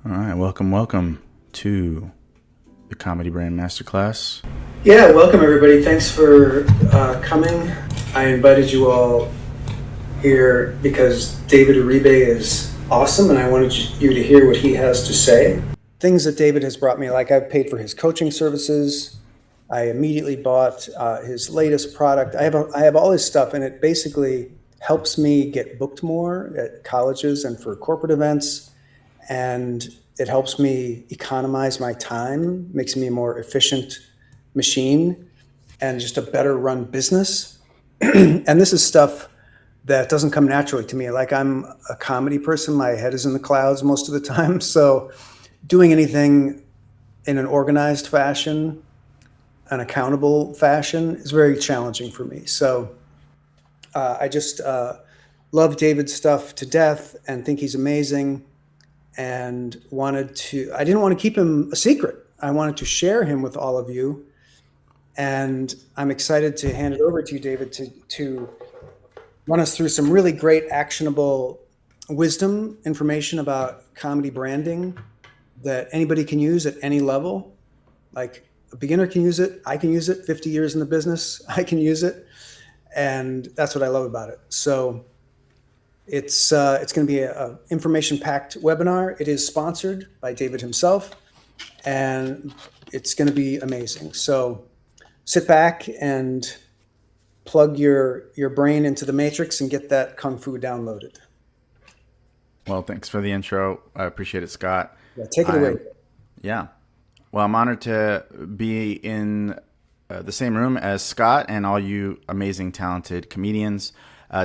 All right, welcome to the Comedy Brand Masterclass. Yeah, welcome everybody. Thanks for coming. I invited you all here because David Uribe is awesome and I wanted you to hear what he has to say. Things that David has brought me, like I've paid for his coaching services. I immediately bought his latest product. I have all his stuff, and it basically helps me get booked more at colleges and for corporate events. And it helps me economize my time, makes me a more efficient machine and just a better run business. And this is stuff that doesn't come naturally to me. Like, I'm a comedy person, my head is in the clouds most of the time. So doing anything in an organized fashion, an accountable fashion, is very challenging for me. So I just love David's stuff to death and think he's amazing, and I didn't want to keep him a secret. I wanted to share him with all of you. And I'm excited to hand it over to you, David, to run us through some really great actionable wisdom information about comedy branding that anybody can use at any level. Like, a beginner can use it, I can use it, 50 years in the business, I can use it. And that's what I love about it. So it's going to be an information-packed webinar. It is sponsored by David himself, and it's going to be amazing. So sit back and plug your brain into the matrix and get that kung fu downloaded. Well, thanks for the intro. I appreciate it, Scott. Yeah, take it away. Yeah. Well, I'm honored to be in the same room as Scott and all you amazing, talented comedians.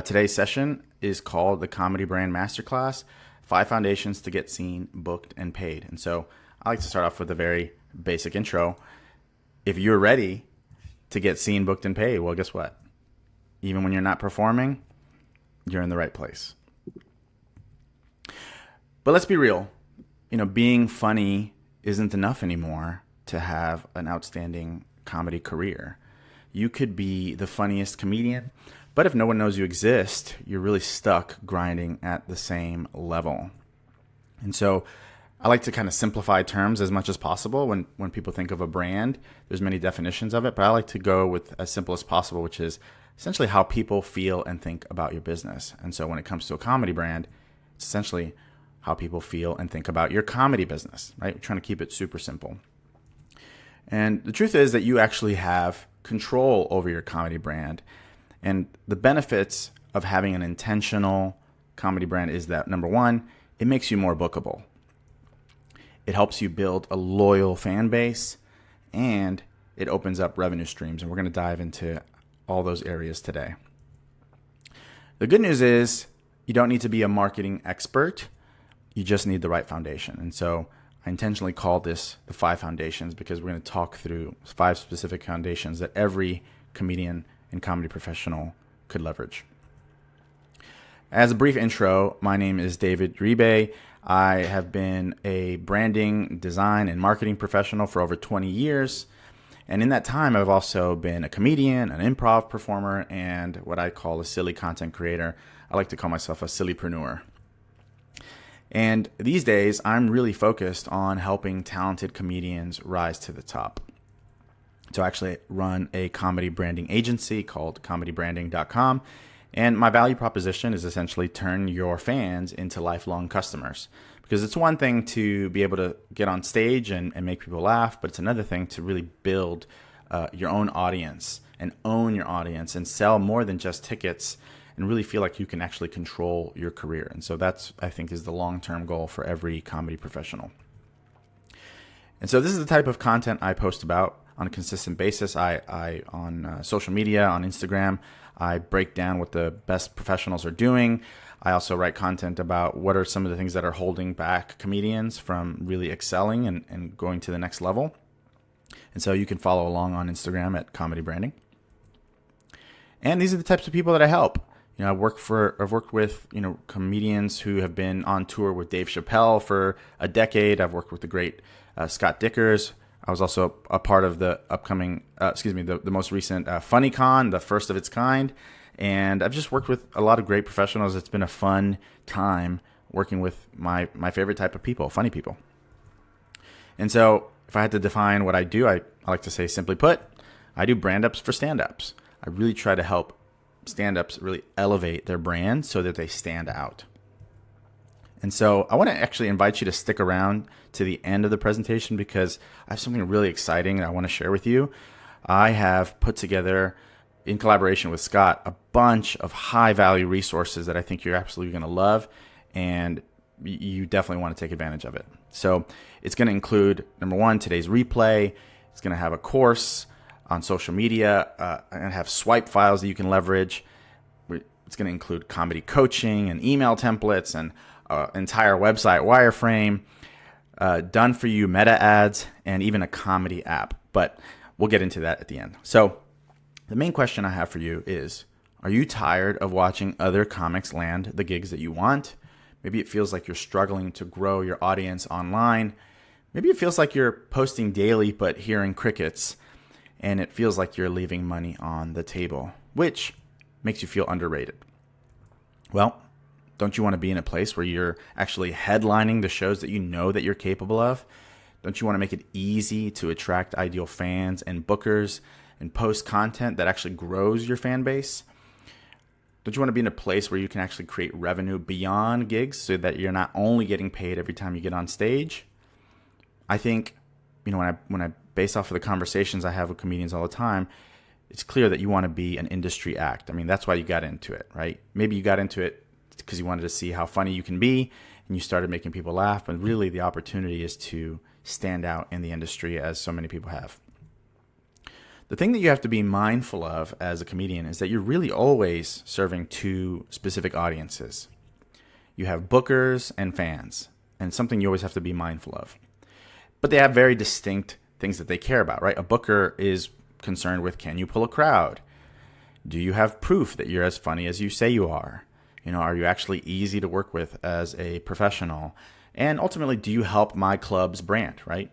Today's session is called the Comedy Brand Masterclass, 5 Foundations to Get Seen, Booked, and Paid. And so I like to start off with a very basic intro. If you're ready to get seen, booked, and paid, well, guess what? Even when you're not performing, you're in the right place. But let's be real. Being funny isn't enough anymore to have an outstanding comedy career. You could be the funniest comedian, but if no one knows you exist, you're really stuck grinding at the same level. And so I like to kind of simplify terms as much as possible. When people think of a brand, there's many definitions of it, but I like to go with as simple as possible, which is essentially how people feel and think about your business. And so when it comes to a comedy brand, it's essentially how people feel and think about your comedy business, right? We're trying to keep it super simple. And the truth is that you actually have control over your comedy brand. And the benefits of having an intentional comedy brand is that, number one, it makes you more bookable. It helps you build a loyal fan base, and it opens up revenue streams. And we're going to dive into all those areas today. The good news is you don't need to be a marketing expert. You just need the right foundation. And so I intentionally called this the 5 foundations because we're going to talk through 5 specific foundations that every comedian and comedy professional could leverage. As a brief intro, my name is David Uribe. I have been a branding, design, and marketing professional for over 20 years. And in that time, I've also been a comedian, an improv performer, and what I call a silly content creator. I like to call myself a sillypreneur. And these days, I'm really focused on helping talented comedians rise to the top. So I actually run a comedy branding agency called comedybranding.com. And my value proposition is essentially turn your fans into lifelong customers. Because it's one thing to be able to get on stage and make people laugh, but it's another thing to really build your own audience and own your audience and sell more than just tickets and really feel like you can actually control your career. And so that's, I think, is the long-term goal for every comedy professional. And so this is the type of content I post about on a consistent basis. I on social media, on Instagram, I break down what the best professionals are doing. I also write content about what are some of the things that are holding back comedians from really excelling and going to the next level. And so you can follow along on Instagram at Comedy Branding. And these are the types of people that I help. I've worked with comedians who have been on tour with Dave Chappelle for a decade. I've worked with the great Scott Dikkers. I was also a part of the upcoming, the most recent FunnyCon, the first of its kind. And I've just worked with a lot of great professionals. It's been a fun time working with my favorite type of people, funny people. And so if I had to define what I do, I like to say, simply put, I do brand ups for stand-ups. I really try to help stand-ups really elevate their brand so that they stand out. And so I want to actually invite you to stick around to the end of the presentation because I have something really exciting that I want to share with you. I have put together, in collaboration with Scott, a bunch of high-value resources that I think you're absolutely going to love, and you definitely want to take advantage of it. So it's going to include, number one, today's replay. It's going to have a course on social media, and have swipe files that you can leverage. It's going to include comedy coaching and email templates and entire website wireframe, done for you meta ads, and even a comedy app. But we'll get into that at the end. So the main question I have for you is, are you tired of watching other comics land the gigs that you want? Maybe it feels like you're struggling to grow your audience online. Maybe it feels like you're posting daily but hearing crickets, and it feels like you're leaving money on the table, which makes you feel underrated. Well, don't you want to be in a place where you're actually headlining the shows that you know that you're capable of? Don't you want to make it easy to attract ideal fans and bookers and post content that actually grows your fan base? Don't you want to be in a place where you can actually create revenue beyond gigs so that you're not only getting paid every time you get on stage? I think, when I base off of the conversations I have with comedians all the time, it's clear that you want to be an industry act. I mean, that's why you got into it, right? Maybe you got into it because you wanted to see how funny you can be and you started making people laugh, but really the opportunity is to stand out in the industry, as so many people have. The thing that you have to be mindful of as a comedian is that you're really always serving two specific audiences. You have bookers and fans, and something you always have to be mindful of. But they have very distinct things that they care about, right? A booker is concerned with, can you pull a crowd? Do you have proof that you're as funny as you say you are? Are you actually easy to work with as a professional? And ultimately, do you help my club's brand, right?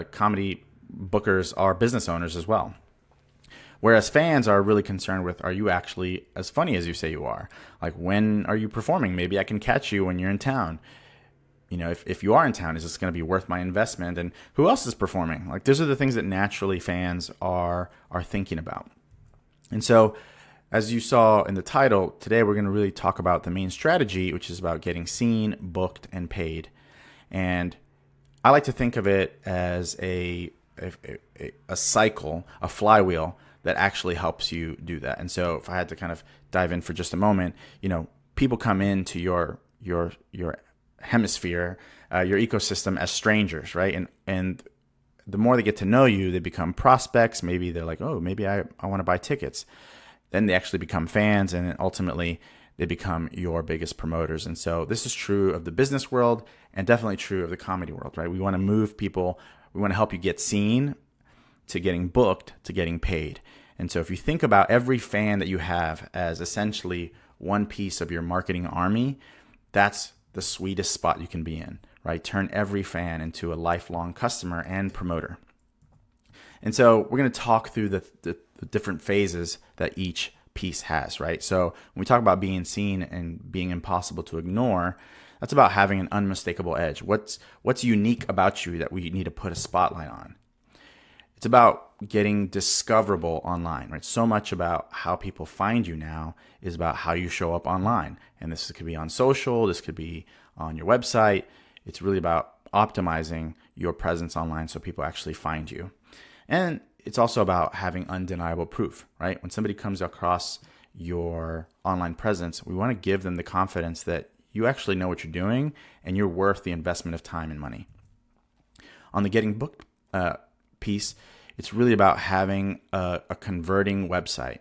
Comedy bookers are business owners as well. Whereas fans are really concerned with, are you actually as funny as you say you are? Like, when are you performing? Maybe I can catch you when you're in town. If you are in town, is this going to be worth my investment? And who else is performing? Like, those are the things that naturally fans are thinking about. And so, as you saw in the title, today we're going to really talk about the main strategy, which is about getting seen, booked, and paid. And I like to think of it as a cycle, a flywheel that actually helps you do that. And so if I had to kind of dive in for just a moment, people come into your hemisphere, your ecosystem as strangers, right? And the more they get to know you, they become prospects. Maybe they're like, oh, maybe I want to buy tickets. Then they actually become fans, and then ultimately they become your biggest promoters. And so this is true of the business world and definitely true of the comedy world, right? We want to move people. We want to help you get seen, to getting booked, to getting paid. And so if you think about every fan that you have as essentially one piece of your marketing army, that's the sweetest spot you can be in, right? Turn every fan into a lifelong customer and promoter. And so we're going to talk through the different phases that each piece has, right? So when we talk about being seen and being impossible to ignore, that's about having an unmistakable edge. What's unique about you that we need to put a spotlight on? It's about getting discoverable online, right? So much about how people find you now is about how you show up online. And this could be on social, this could be on your website. It's really about optimizing your presence online so people actually find you. And it's also about having undeniable proof, right? When somebody comes across your online presence, we want to give them the confidence that you actually know what you're doing and you're worth the investment of time and money. On the getting booked piece, it's really about having a converting website.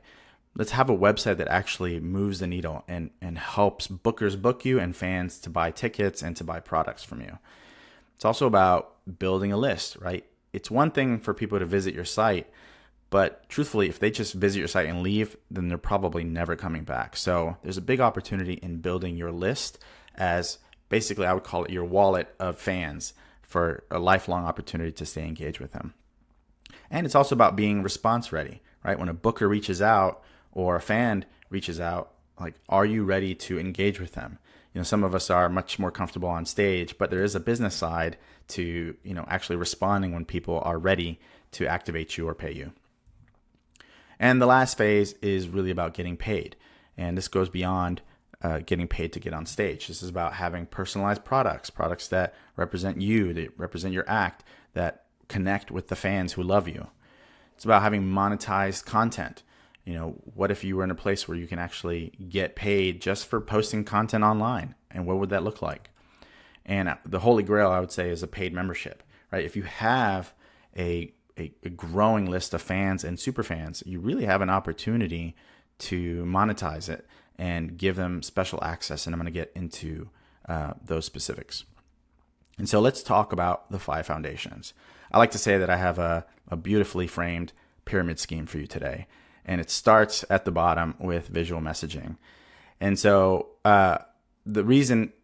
Let's have a website that actually moves the needle and helps bookers book you and fans to buy tickets and to buy products from you. It's also about building a list, right? It's one thing for people to visit your site, but truthfully, if they just visit your site and leave, then they're probably never coming back. So there's a big opportunity in building your list as basically, I would call it your wallet of fans for a lifelong opportunity to stay engaged with them. And it's also about being response ready, right? When a booker reaches out or a fan reaches out, like, are you ready to engage with them? Some of us are much more comfortable on stage, but there is a business side to, actually responding when people are ready to activate you or pay you. And the last phase is really about getting paid. And this goes beyond getting paid to get on stage. This is about having personalized products that represent you, that represent your act, that connect with the fans who love you. It's about having monetized content. What if you were in a place where you can actually get paid just for posting content online? And what would that look like? And the holy grail, I would say, is a paid membership, right? If you have a growing list of fans and super fans, you really have an opportunity to monetize it and give them special access. And I'm going to get into those specifics. And so let's talk about the 5 foundations. I like to say that I have a beautifully framed pyramid scheme for you today. And it starts at the bottom with visual messaging. And so the reason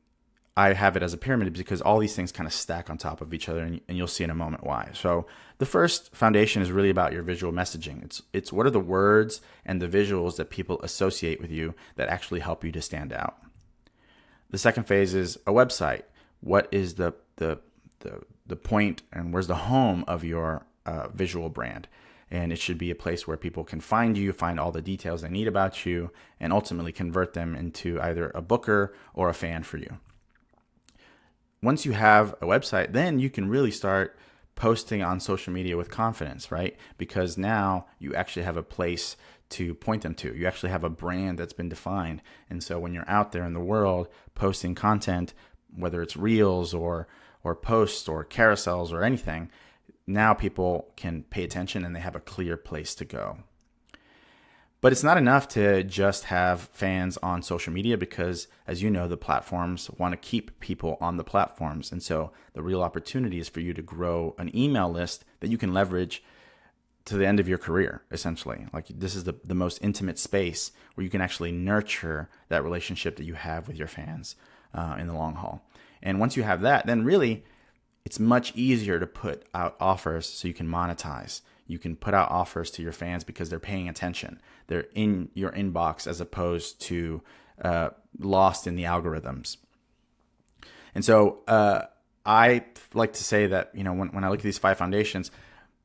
I have it as a pyramid is because all these things kind of stack on top of each other, and you'll see in a moment why. So the first foundation is really about your visual messaging. It's what are the words and the visuals that people associate with you that actually help you to stand out. The second phase is a website. What is the point, and where's the home of your visual brand? And it should be a place where people can find you, find all the details they need about you, and ultimately convert them into either a booker or a fan for you. Once you have a website, then you can really start posting on social media with confidence, right? Because now you actually have a place to point them to. You actually have a brand that's been defined. And so when you're out there in the world posting content, whether it's reels or posts or carousels or anything, now people can pay attention and they have a clear place to go. But it's not enough to just have fans on social media because, as you know, the platforms want to keep people on the platforms. And so the real opportunity is for you to grow an email list that you can leverage to the end of your career, essentially. Like, this is the most intimate space where you can actually nurture that relationship that you have with your fans in the long haul. And once you have that, then really it's much easier to put out offers so you can monetize. You can put out offers to your fans because they're paying attention. They're in your inbox as opposed to lost in the algorithms. And so I like to say that, when I look at these 5 foundations,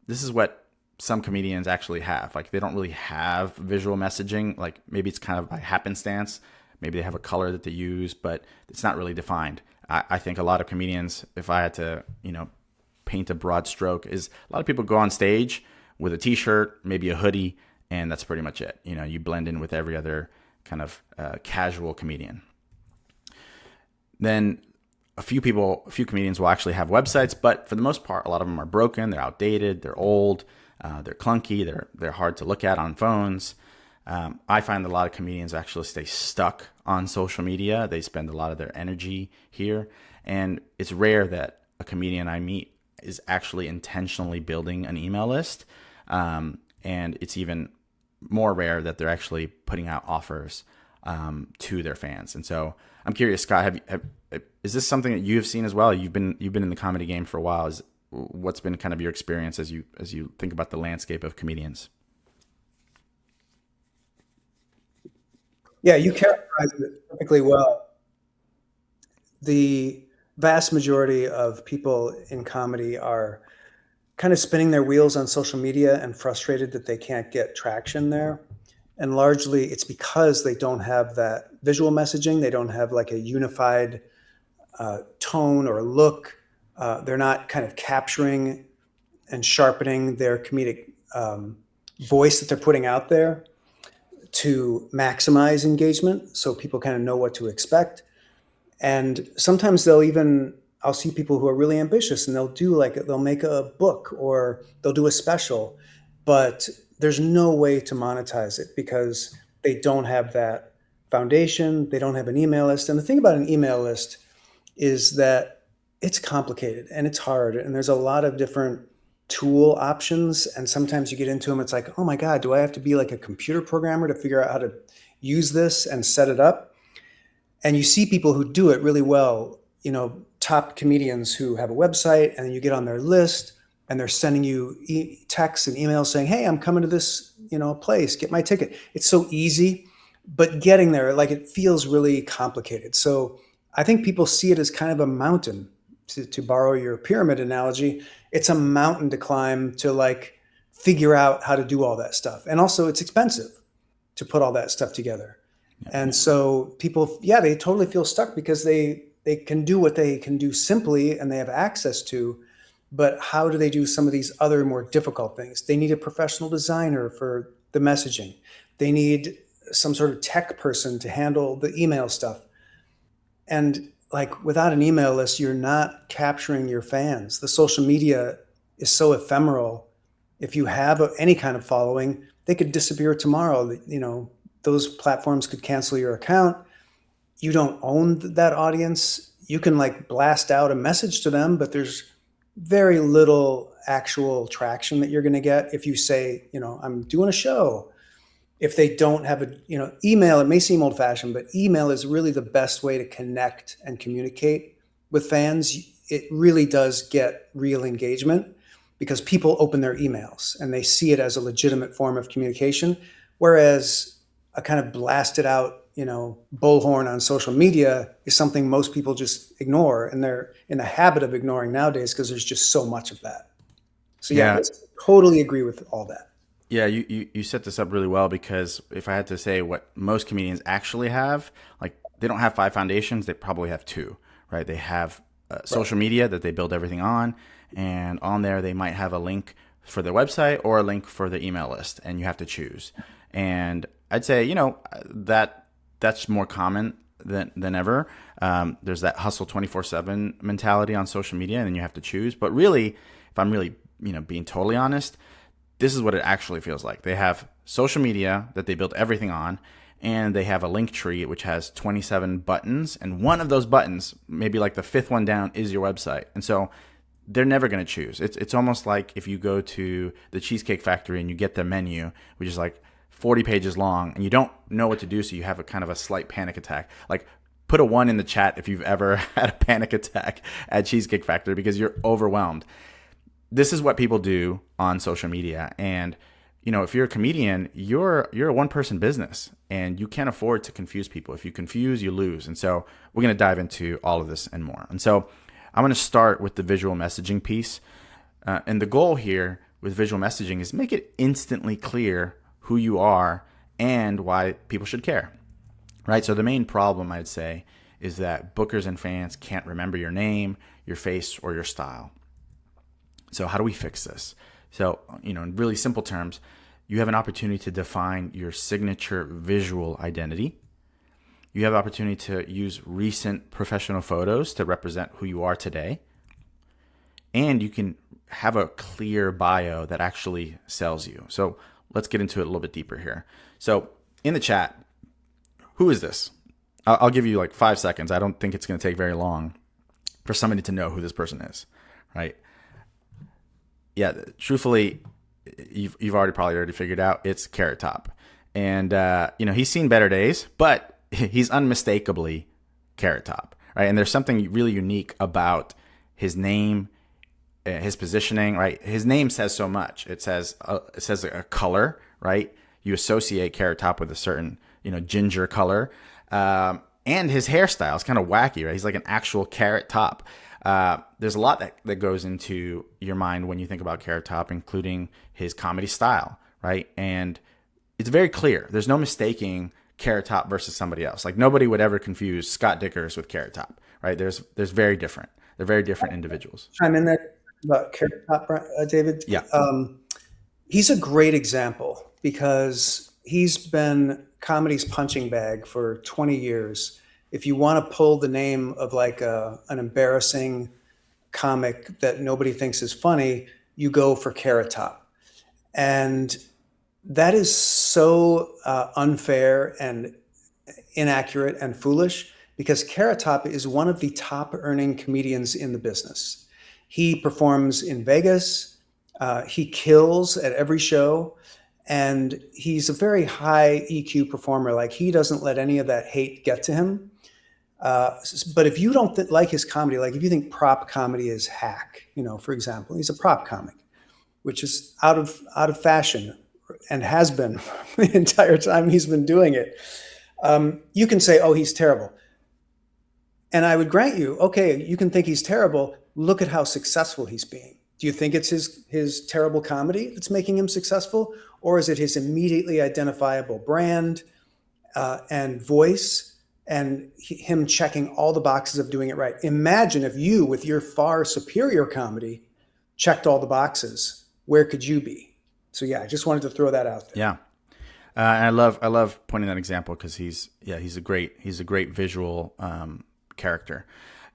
this is what some comedians actually have. Like, they don't really have visual messaging. Like, maybe it's kind of by happenstance. Maybe they have a color that they use, but it's not really defined. I think a lot of comedians, if I had to, paint a broad stroke, is a lot of people go on stage with a t-shirt, maybe a hoodie, and that's pretty much it. You blend in with every other kind of casual comedian. Then a few comedians will actually have websites, but for the most part, a lot of them are broken, they're outdated, they're old, they're clunky, they're hard to look at on phones. I find that a lot of comedians actually stay stuck on social media. They spend a lot of their energy here, and it's rare that a comedian I meet is actually intentionally building an email list, and it's even more rare that they're actually putting out offers to their fans. And so I'm curious, Scott, is this something that you've seen as well? You've been in the comedy game for a while. What's been kind of your experience as you think about the landscape of comedians? Yeah, you characterized it perfectly well. The vast majority of people in comedy are kind of spinning their wheels on social media and frustrated that they can't get traction there. And largely it's because they don't have that visual messaging. They don't have like a unified tone or look. They're not kind of capturing and sharpening their comedic voice that they're putting out there to maximize engagement so people kind of know what to expect. And sometimes I'll see people who are really ambitious and they'll make a book or they'll do a special, but there's no way to monetize it because they don't have that foundation. They don't have an email list. And the thing about an email list is that it's complicated and it's hard. And there's a lot of different tool options. And sometimes you get into them, it's like, oh my God, do I have to be like a computer programmer to figure out how to use this and set it up? And you see people who do it really well, top comedians who have a website, and then you get on their list and they're sending you texts and emails saying, hey, I'm coming to this, place, get my ticket. It's so easy, but getting there, like, it feels really complicated. So I think people see it as kind of a mountain. To borrow your pyramid analogy, it's a mountain to climb to like figure out how to do all that stuff. And also it's expensive to put all that stuff together. And so people, yeah, they totally feel stuck because they can do what they can do simply and they have access to, but how do they do some of these other more difficult things? They need a professional designer for the messaging. They need some sort of tech person to handle the email stuff. And like without an email list, you're not capturing your fans. The social media is so ephemeral. If you have any kind of following, they could disappear tomorrow. You know, those platforms could cancel your account. You don't own that audience. You can like blast out a message to them, but there's very little actual traction that you're going to get if you say, you know, I'm doing a show. If they don't have a, you know, email, it may seem old fashioned, but email is really the best way to connect and communicate with fans. It really does get real engagement because people open their emails and they see it as a legitimate form of communication. Whereas a kind of blasted out, you know, bullhorn on social media is something most people just ignore. And they're in the habit of ignoring nowadays because there's just so much of that. So yeah, I totally agree with all that. Yeah, you set this up really well, because if I had to say what most comedians actually have, like they don't have five foundations, they probably have two, right? They have social media that they build everything on, and on there they might have a link for their website or a link for the email list, and you have to choose. And I'd say, you know, that's more common than ever. There's that hustle 24/7 mentality on social media, and then you have to choose. But really, if I'm really, you know, being totally honest, this is what it actually feels like. They have social media that they build everything on, and they have a link tree which has 27 buttons, and one of those buttons, maybe like the fifth one down, is your website. And so they're never going to choose. It's almost like if you go to the Cheesecake Factory and you get the menu, which is like 40 pages long, and you don't know what to do, so you have a kind of a slight panic attack. Like, put a 1 in the chat if you've ever had a panic attack at Cheesecake Factory because you're overwhelmed. This is what people do on social media. And, you know, if you're a comedian, you're a one-person business, and you can't afford to confuse people. If you confuse, you lose. And so we're going to dive into all of this and more. And so I'm going to start with the visual messaging piece. And the goal here with visual messaging is make it instantly clear who you are and why people should care, right? So the main problem, I'd say, is that bookers and fans can't remember your name, your face, or your style. So how do we fix this? So, you know, in really simple terms, you have an opportunity to define your signature visual identity. You have an opportunity to use recent professional photos to represent who you are today. And you can have a clear bio that actually sells you. So let's get into it a little bit deeper here. So in the chat, who is this? I'll give you like 5 seconds. I don't think it's going to take very long for somebody to know who this person is, right? Yeah, truthfully, you've already figured out it's Carrot Top. And, you know, he's seen better days, but he's unmistakably Carrot Top, right? And there's something really unique about his name, his positioning, right? His name says so much. It says a color, right? You associate Carrot Top with a certain, you know, ginger color. And his hairstyle is kind of wacky, right? He's like an actual Carrot Top. There's a lot that goes into your mind when you think about Carrot Top, including his comedy style, right? And it's very clear. There's no mistaking Carrot Top versus somebody else. Like, nobody would ever confuse Scott Dikkers with Carrot Top, right? There's very different. They're very different individuals. I'm in there about Carrot Top, David. Yeah. He's a great example because he's been comedy's punching bag for 20 years. If you want to pull the name of like an embarrassing comic that nobody thinks is funny, you go for Carrot Top. And that is so unfair and inaccurate and foolish, because Carrot Top is one of the top earning comedians in the business. He performs in Vegas. He kills at every show. And he's a very high EQ performer. Like, he doesn't let any of that hate get to him. But if you don't like his comedy, like if you think prop comedy is hack, you know, for example, he's a prop comic, which is out of fashion and has been the entire time he's been doing it. You can say, oh, he's terrible. And I would grant you, okay, you can think he's terrible. Look at how successful he's being. Do you think it's his terrible comedy that's making him successful? Or is it his immediately identifiable brand and voice and him checking all the boxes of doing it right? Imagine if you, with your far superior comedy, checked all the boxes. Where could you be? So yeah, I just wanted to throw that out there. Yeah. And I love pointing that example because he's a great visual character.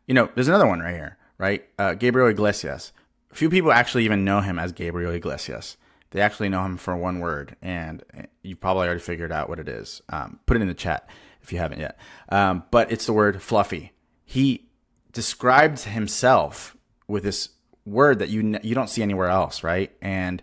There's another one right here, right? Gabriel Iglesias. Few people actually even know him as Gabriel Iglesias. They actually know him for one word, and you probably already figured out what it is. Put it in the chat if you haven't yet. But it's the word fluffy. He describes himself with this word that you don't see anywhere else, right? And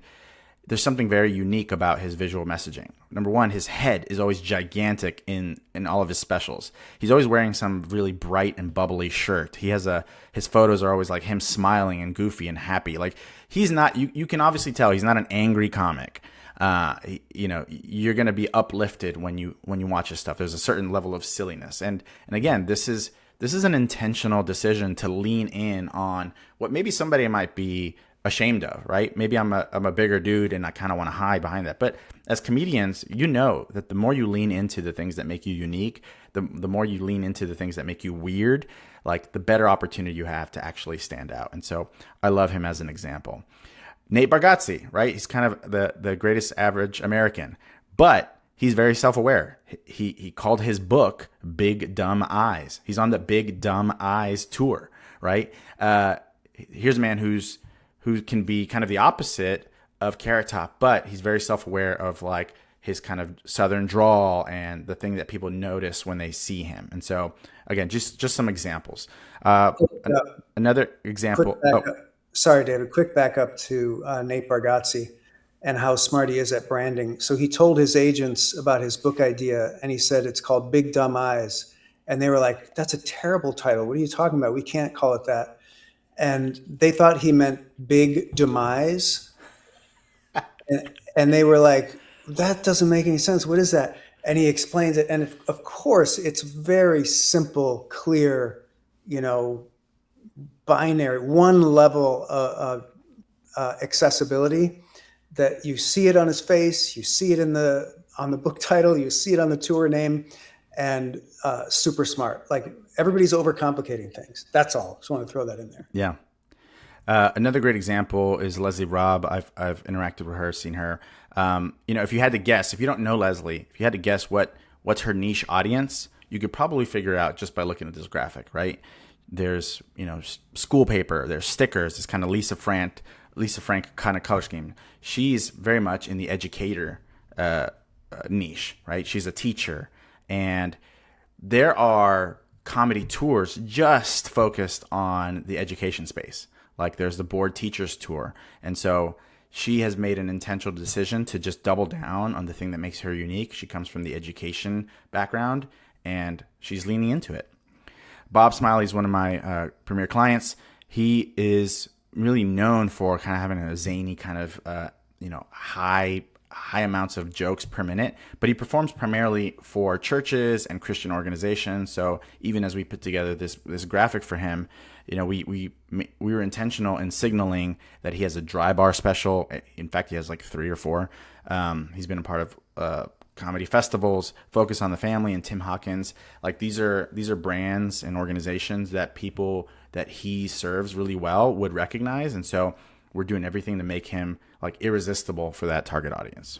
there's something very unique about his visual messaging. Number one, his head is always gigantic in all of his specials. He's always wearing some really bright and bubbly shirt. His photos are always like him smiling and goofy and happy. Like he's not, you can obviously tell he's not an angry comic. You're going to be uplifted when you watch his stuff. There's a certain level of silliness. And again, this is an intentional decision to lean in on what maybe somebody might be ashamed of, right? Maybe I'm a bigger dude and I kind of want to hide behind that. But as comedians, you know that the more you lean into the things that make you unique, the more you lean into the things that make you weird, like the better opportunity you have to actually stand out. And so I love him as an example. Nate Bargatze, right? He's kind of the greatest average American, but he's very self-aware. He called his book Big Dumb Eyes. He's on the Big Dumb Eyes tour, right? Here's a man who can be kind of the opposite of Carrot Top, but he's very self-aware of like his kind of Southern drawl and the thing that people notice when they see him. And so again, just some examples. Another example. Sorry, David, quick backup to Nate Bargatze and how smart he is at branding. So he told his agents about his book idea and he said, it's called Big Dumb Eyes. And they were like, that's a terrible title. What are you talking about? We can't call it that. And they thought he meant big demise. And they were like, that doesn't make any sense. What is that? And he explains it. And of course, it's very simple, clear, binary, one level of accessibility that you see it on his face, you see it on the book title, you see it on the tour name, and super smart. Like everybody's overcomplicating things. That's all. Just want to throw that in there. Yeah. Another great example is Leslie Robb. I've interacted with her, seen her. If you had to guess, if you don't know Leslie, if you had to guess what's her niche audience, you could probably figure it out just by looking at this graphic, right? There's, school paper, there's stickers, this kind of Lisa Frank kind of color scheme. She's very much in the educator niche, right? She's a teacher. And there are comedy tours just focused on the education space. Like there's the board teachers tour. And so she has made an intentional decision to just double down on the thing that makes her unique. She comes from the education background and she's leaning into it. Bob Smiley is one of my premier clients. He is really known for kind of having a zany kind of, high amounts of jokes per minute, but he performs primarily for churches and Christian organizations. So even as we put together this graphic for him, we were intentional in signaling that he has a dry bar special. In fact, he has like 3 or 4. He's been a part of comedy festivals, Focus on the Family, and Tim Hawkins. Like these are brands and organizations that people that he serves really well would recognize. And so we're doing everything to make him like irresistible for that target audience.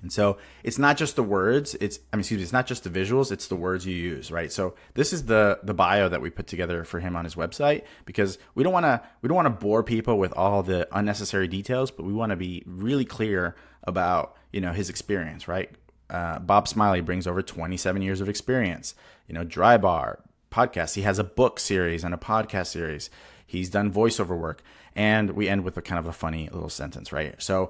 And so it's not just the words, it's not just the visuals, it's the words you use, right? So this is the bio that we put together for him on his website, because we don't want to bore people with all the unnecessary details, but we want to be really clear about, his experience, right? Bob Smiley brings over 27 years of experience, dry bar, podcasts. He has a book series and a podcast series. He's done voiceover work. And we end with a kind of a funny little sentence, right? So,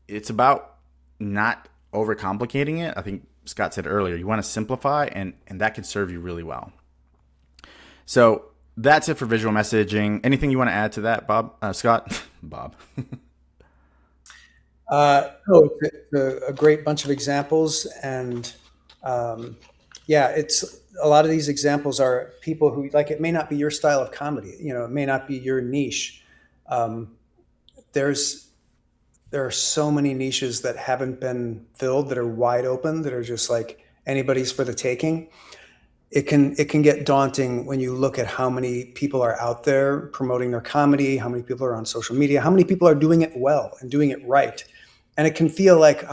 it's about not overcomplicating it. I think Scott said earlier, you want to simplify, and that can serve you really well. So that's it for visual messaging. Anything you want to add to that, Bob? Scott? Bob. It's a great bunch of examples. And it's a lot of these examples are people who, like, it may not be your style of comedy. It may not be your niche. Um, there's there are so many niches that haven't been filled, that are wide open, that are just like anybody's for the taking. It can get daunting when you look at how many people are out there promoting their comedy, how many people are on social media, how many people are doing it well and doing it right. And it can feel like,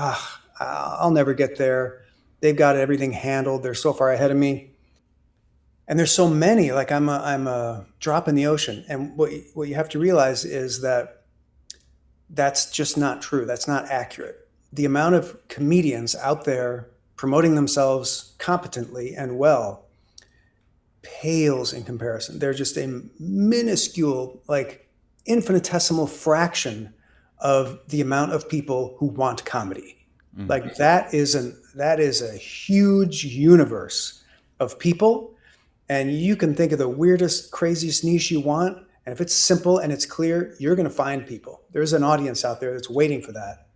I'll never get there. They've got everything handled. They're so far ahead of me. And there's so many, like I'm a drop in the ocean. And what you have to realize is that that's just not true. That's not accurate. The amount of comedians out there promoting themselves competently and well pales in comparison. They're just a minuscule, like infinitesimal fraction of the amount of people who want comedy. Like that is a huge universe of people, and you can think of the weirdest, craziest niche you want, and if it's simple and it's clear, you're going to find people. There's an audience out there that's waiting for that,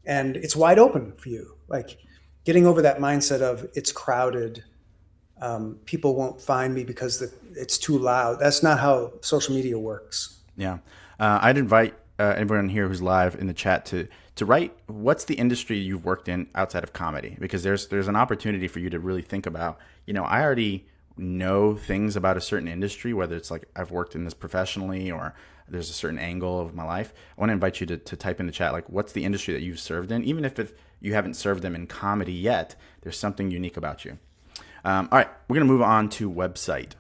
and it's wide open for you. Like getting over that mindset of it's crowded, people won't find me because it's too loud. That's not how social media works. Yeah. I'd invite everyone here who's live in the chat to write what's the industry you've worked in outside of comedy, because there's an opportunity for you to really think about, I already know things about a certain industry, whether it's like I've worked in this professionally or there's a certain angle of my life. I want to invite you to type in the chat, like, what's the industry that you've served in? Even if you haven't served them in comedy yet, there's something unique about you. All right, we're going to move on to website.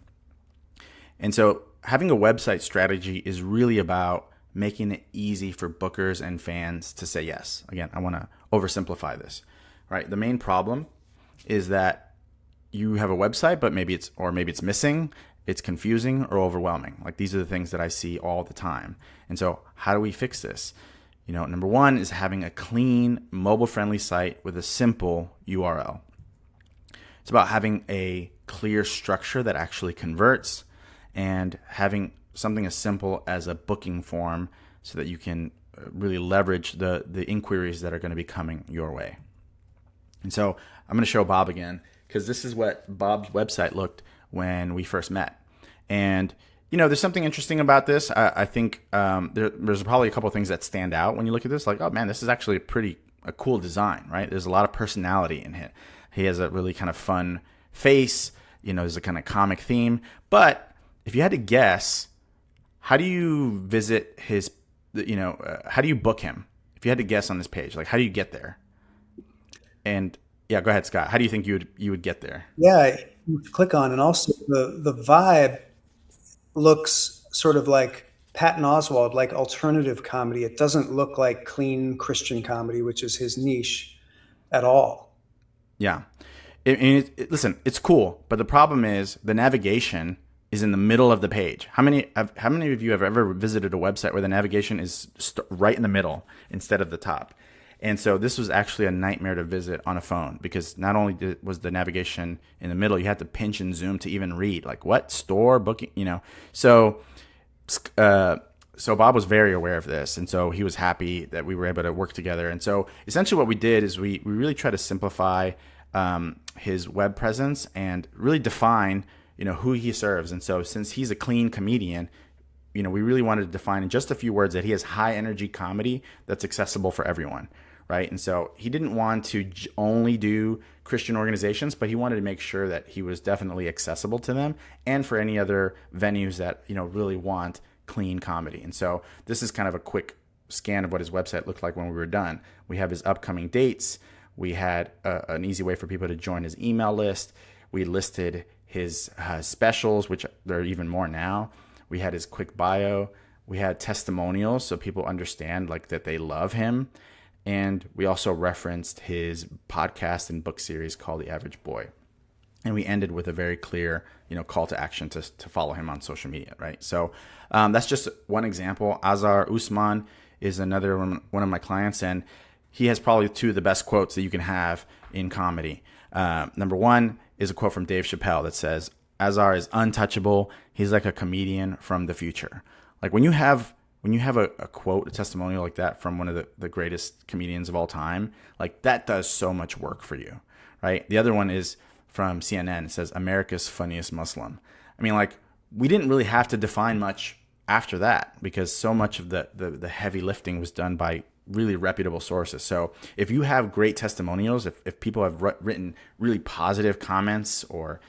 And so having a website strategy is really about making it easy for bookers and fans to say yes. Again, I want to oversimplify this, right? The main problem is that you have a website, but maybe it's missing, it's confusing or overwhelming. Like these are the things that I see all the time. And so how do we fix this? Number one is having a clean, mobile-friendly site with a simple URL. It's about having a clear structure that actually converts and having something as simple as a booking form so that you can really leverage the inquiries that are going to be coming your way. And so I'm going to show Bob again, because this is what Bob's website looked when we first met. And, there's something interesting about this. I think there's probably a couple of things that stand out when you look at this. Like, oh, man, this is actually a cool design, right? There's a lot of personality in it. He has a really kind of fun face. There's a kind of comic theme. But if you had to guess, how do you visit his, how do you book him? If you had to guess on this page, like, how do you get there? And yeah, go ahead, Scott. How do you think you would get there? Yeah, you click on, and also the vibe looks sort of like Patton Oswalt, like alternative comedy. It doesn't look like clean Christian comedy, which is his niche, at all. Yeah. Listen, it's cool, but the problem is the navigation is in the middle of the page. How many of you have ever visited a website where the navigation is right in the middle instead of the top? And so this was actually a nightmare to visit on a phone, because not only was the navigation in the middle, you had to pinch and zoom to even read, like, what store booking, So Bob was very aware of this, and so he was happy that we were able to work together. And so essentially what we did is we really try to simplify his web presence and really define, who he serves. And so since he's a clean comedian, we really wanted to define in just a few words that he has high energy comedy that's accessible for everyone, right? And so he didn't want to only do Christian organizations, but he wanted to make sure that he was definitely accessible to them and for any other venues that, really want clean comedy. And so this is kind of a quick scan of what his website looked like when we were done. We have his upcoming dates. We had an easy way for people to join his email list. We listed his specials, which there are even more now. We had his quick bio. We had testimonials, so people understand like that they love him. And we also referenced his podcast and book series called The Average Boy. And we ended with a very clear, call to action to follow him on social media, right? So that's just one example. Azar Usman is another one of my clients, and he has probably two of the best quotes that you can have in comedy. Number one is a quote from Dave Chappelle that says, Azar is untouchable. He's like a comedian from the future. Like when you have a quote, a testimonial like that from one of the greatest comedians of all time, like that does so much work for you, right? The other one is from CNN. It says America's funniest Muslim. I mean, like, we didn't really have to define much after that because so much of the heavy lifting was done by really reputable sources. So if you have great testimonials, if people have written really positive comments or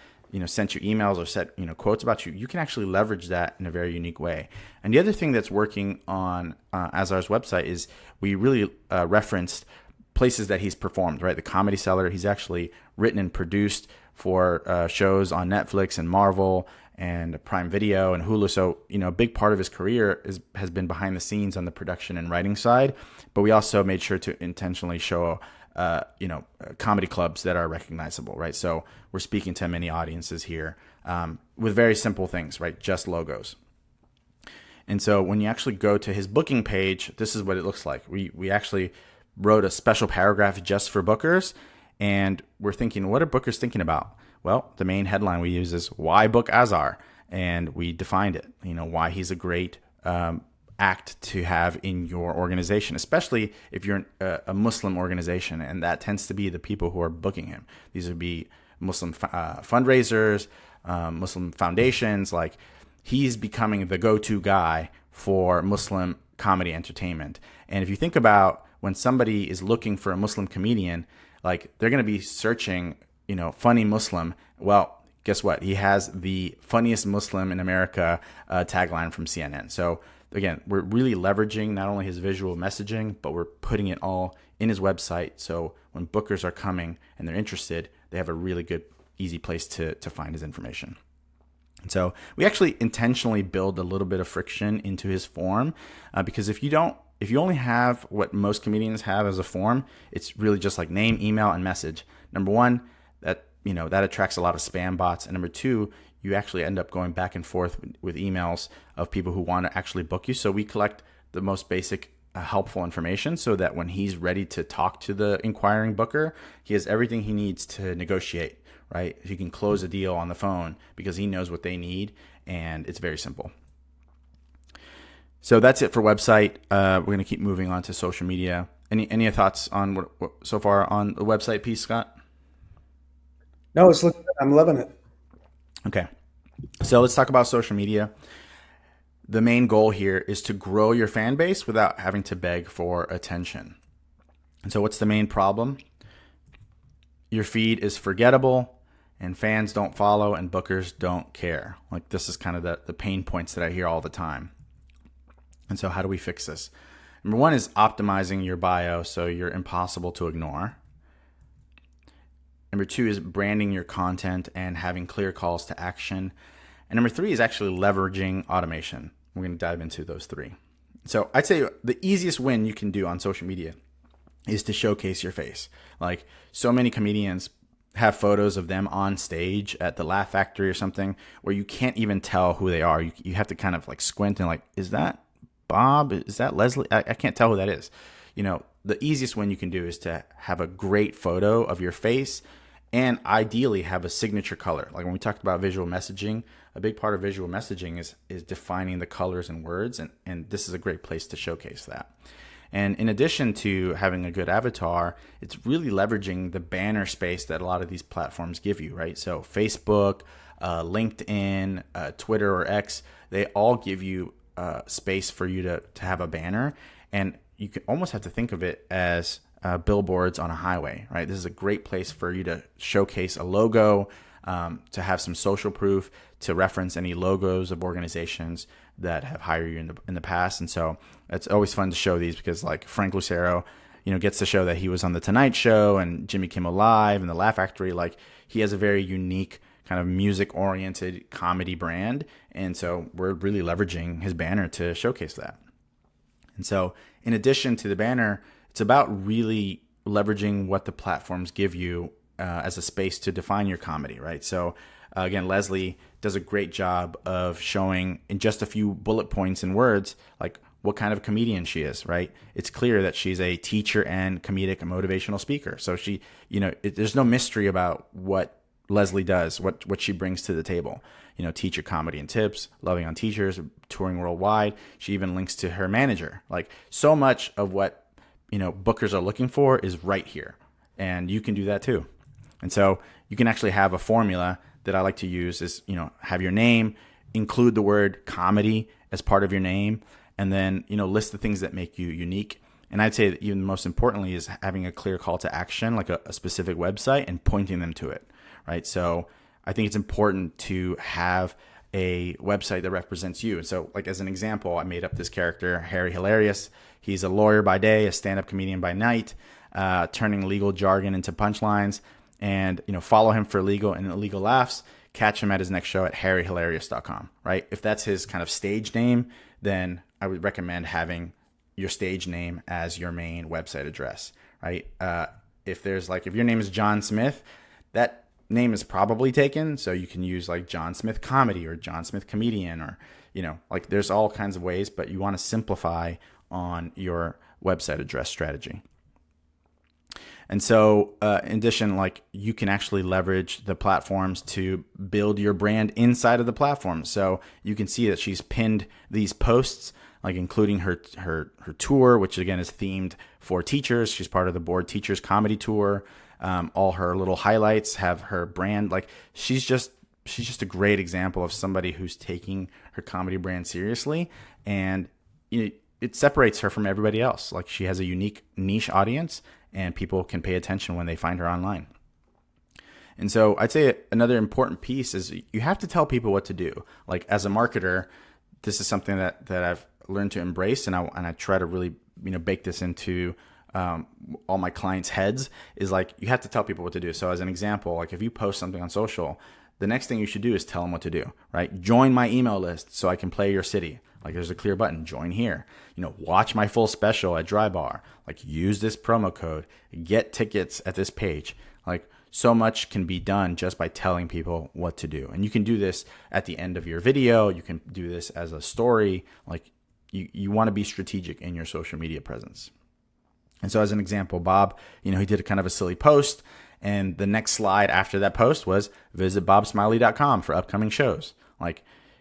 sent you emails or said quotes about you, you can actually leverage that in a very unique way. And the other thing that's working on Azar's website is we really referenced places that he's performed, right? The Comedy Cellar, he's actually written and produced for shows on Netflix and Marvel and Prime Video and Hulu. So, a big part of his career has been behind the scenes on the production and writing side. But we also made sure to intentionally show, comedy clubs that are recognizable, right? So we're speaking to many audiences here with very simple things, right? Just logos. And so when you actually go to his booking page, this is what it looks like. We actually wrote a special paragraph just for bookers. And we're thinking, what are bookers thinking about? Well, the main headline we use is why book Azar? And we defined it, why he's a great act to have in your organization, especially if you're a Muslim organization. And that tends to be the people who are booking him. These would be Muslim fundraisers, Muslim foundations. Like, he's becoming the go-to guy for Muslim comedy entertainment. And if you think about when somebody is looking for a Muslim comedian, like, they're going to be searching, funny Muslim. Well, guess what? He has the funniest Muslim in America tagline from CNN. So again, we're really leveraging not only his visual messaging, but we're putting it all in his website. So when bookers are coming and they're interested, they have a really good, easy place to find his information. And so we actually intentionally build a little bit of friction into his form because if you only have what most comedians have as a form, it's really just like name, email, and message. Number one, that attracts a lot of spam bots. And number two, you actually end up going back and forth with emails of people who want to actually book you. So we collect the most basic helpful information so that when he's ready to talk to the inquiring booker, he has everything he needs to negotiate, right? He can close a deal on the phone because he knows what they need, and it's very simple. So that's it for website. We're going to keep moving on to social media. Any thoughts on what so far on the website piece, Scott? No, I'm loving it. Okay. So let's talk about social media. The main goal here is to grow your fan base without having to beg for attention. And so what's the main problem? Your feed is forgettable and fans don't follow and bookers don't care. Like, this is kind of the pain points that I hear all the time. And so how do we fix this? Number one is optimizing your bio so you're impossible to ignore. Number two is branding your content and having clear calls to action. And number three is actually leveraging automation. We're going to dive into those three. So I'd say the easiest win you can do on social media is to showcase your face. Like, so many comedians have photos of them on stage at the Laugh Factory or something where you can't even tell who they are. You have to kind of like squint and like, is that Bob? Is that Leslie? I can't tell who that is. The easiest one you can do is to have a great photo of your face and ideally have a signature color. Like when we talked about visual messaging, a big part of visual messaging is defining the colors and words. And this is a great place to showcase that. And in addition to having a good avatar, it's really leveraging the banner space that a lot of these platforms give you, right? So Facebook, LinkedIn, Twitter or X, they all give you space for you to have a banner. And you can almost have to think of it as billboards on a highway, right? This is a great place for you to showcase a logo, to have some social proof, to reference any logos of organizations that have hired you in the past. And so it's always fun to show these because like Frank Lucero, gets to show that he was on the Tonight Show and Jimmy Kimmel Live and the Laugh Factory. Like, he has a very unique kind of music-oriented comedy brand. And so we're really leveraging his banner to showcase that. And so in addition to the banner, it's about really leveraging what the platforms give you as a space to define your comedy, right? So again, Leslie does a great job of showing in just a few bullet points and words, like what kind of comedian she is, right? It's clear that she's a teacher and comedic and motivational speaker. So she, there's no mystery about what Leslie does, what she brings to the table. Teacher comedy and tips, loving on teachers, touring worldwide. She even links to her manager. Like, so much of what, bookers are looking for is right here. And you can do that too. And so you can actually have a formula that I like to use is, have your name, include the word comedy as part of your name, and then, list the things that make you unique. And I'd say that even most importantly is having a clear call to action, like a specific website, and pointing them to it, right? So I think it's important to have a website that represents you. And so, like, as an example, I made up this character, Harry Hilarious. He's a lawyer by day, a stand-up comedian by night, turning legal jargon into punchlines. And, follow him for legal and illegal laughs. Catch him at his next show at harryhilarious.com, right? If that's his kind of stage name, then I would recommend having your stage name as your main website address, right? If your name is John Smith, that name is probably taken. So you can use like John Smith Comedy or John Smith Comedian, or, there's all kinds of ways, but you want to simplify on your website address strategy. And so, in addition, you can actually leverage the platforms to build your brand inside of the platform. So you can see that she's pinned these posts, including her tour, which again is themed for teachers. She's part of the Board Teachers Comedy Tour. All her little highlights have her brand. She's just a great example of somebody who's taking her comedy brand seriously, and it separates her from everybody else. She has a unique niche audience, and people can pay attention when they find her online. And so I'd say another important piece is you have to tell people what to do. As a marketer, this is something that I've learned to embrace, and I try to really bake this into all my clients' heads, is you have to tell people what to do. So as an example, if you post something on social, the next thing you should do is tell them what to do, right? Join my email list so I can play your city. There's a clear button, join here. Watch my full special at Dry Bar. Use this promo code, get tickets at this page. So much can be done just by telling people what to do. And you can do this at the end of your video. You can do this as a story. You want to be strategic in your social media presence. And so as an example, Bob, he did a kind of a silly post, and the next slide after that post was visit bobsmiley.com for upcoming shows.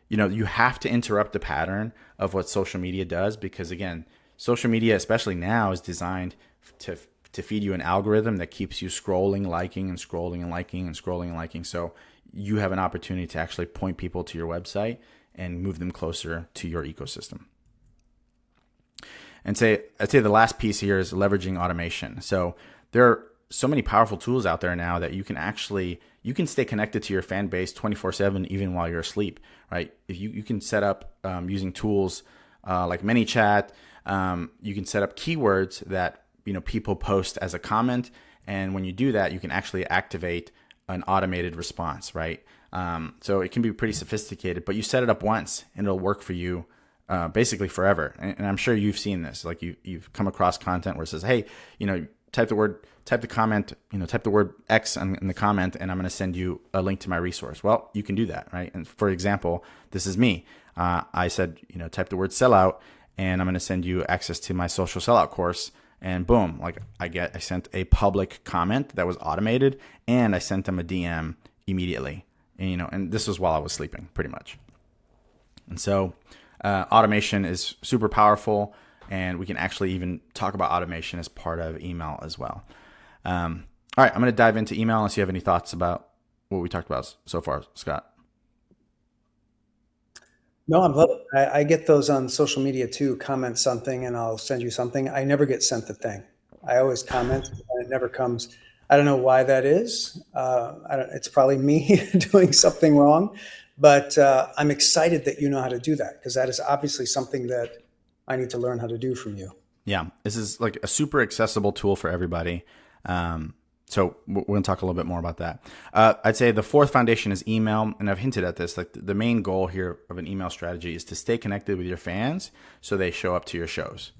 You have to interrupt the pattern of what social media does, because again, social media, especially now, is designed to feed you an algorithm that keeps you scrolling, liking, and scrolling and liking and scrolling and liking. So you have an opportunity to actually point people to your website and move them closer to your ecosystem. And I'd say the last piece here is leveraging automation. So there are so many powerful tools out there now that you can stay connected to your fan base 24/7, even while you're asleep, right? If you can set up using tools like ManyChat, you can set up keywords that people post as a comment, and when you do that, you can actually activate an automated response, right? So it can be pretty sophisticated, but you set it up once and it'll work for you basically forever. And I'm sure you've seen this. You've come across content where it says, hey, type the word X in the comment, and I'm going to send you a link to my resource. Well, you can do that, right? And for example, this is me. I said, type the word sellout, and I'm going to send you access to my social sellout course. And boom, I sent a public comment that was automated, and I sent them a DM immediately. And this was while I was sleeping, pretty much. And so automation is super powerful, and we can actually even talk about automation as part of email as well. All right, I'm going to dive into email unless you have any thoughts about what we talked about so far, Scott. No, I'm loving it. I get those on social media too. Comment something and I'll send you something. I never get sent the thing. I always comment and it never comes. I don't know why that is. It's probably me doing something wrong, but I'm excited that you know how to do that, because that is obviously something that I need to learn how to do from you. Yeah, this is a super accessible tool for everybody. So we're going to talk a little bit more about that. I'd say the fourth foundation is email, and I've hinted at this. The main goal here of an email strategy is to stay connected with your fans so they show up to your shows,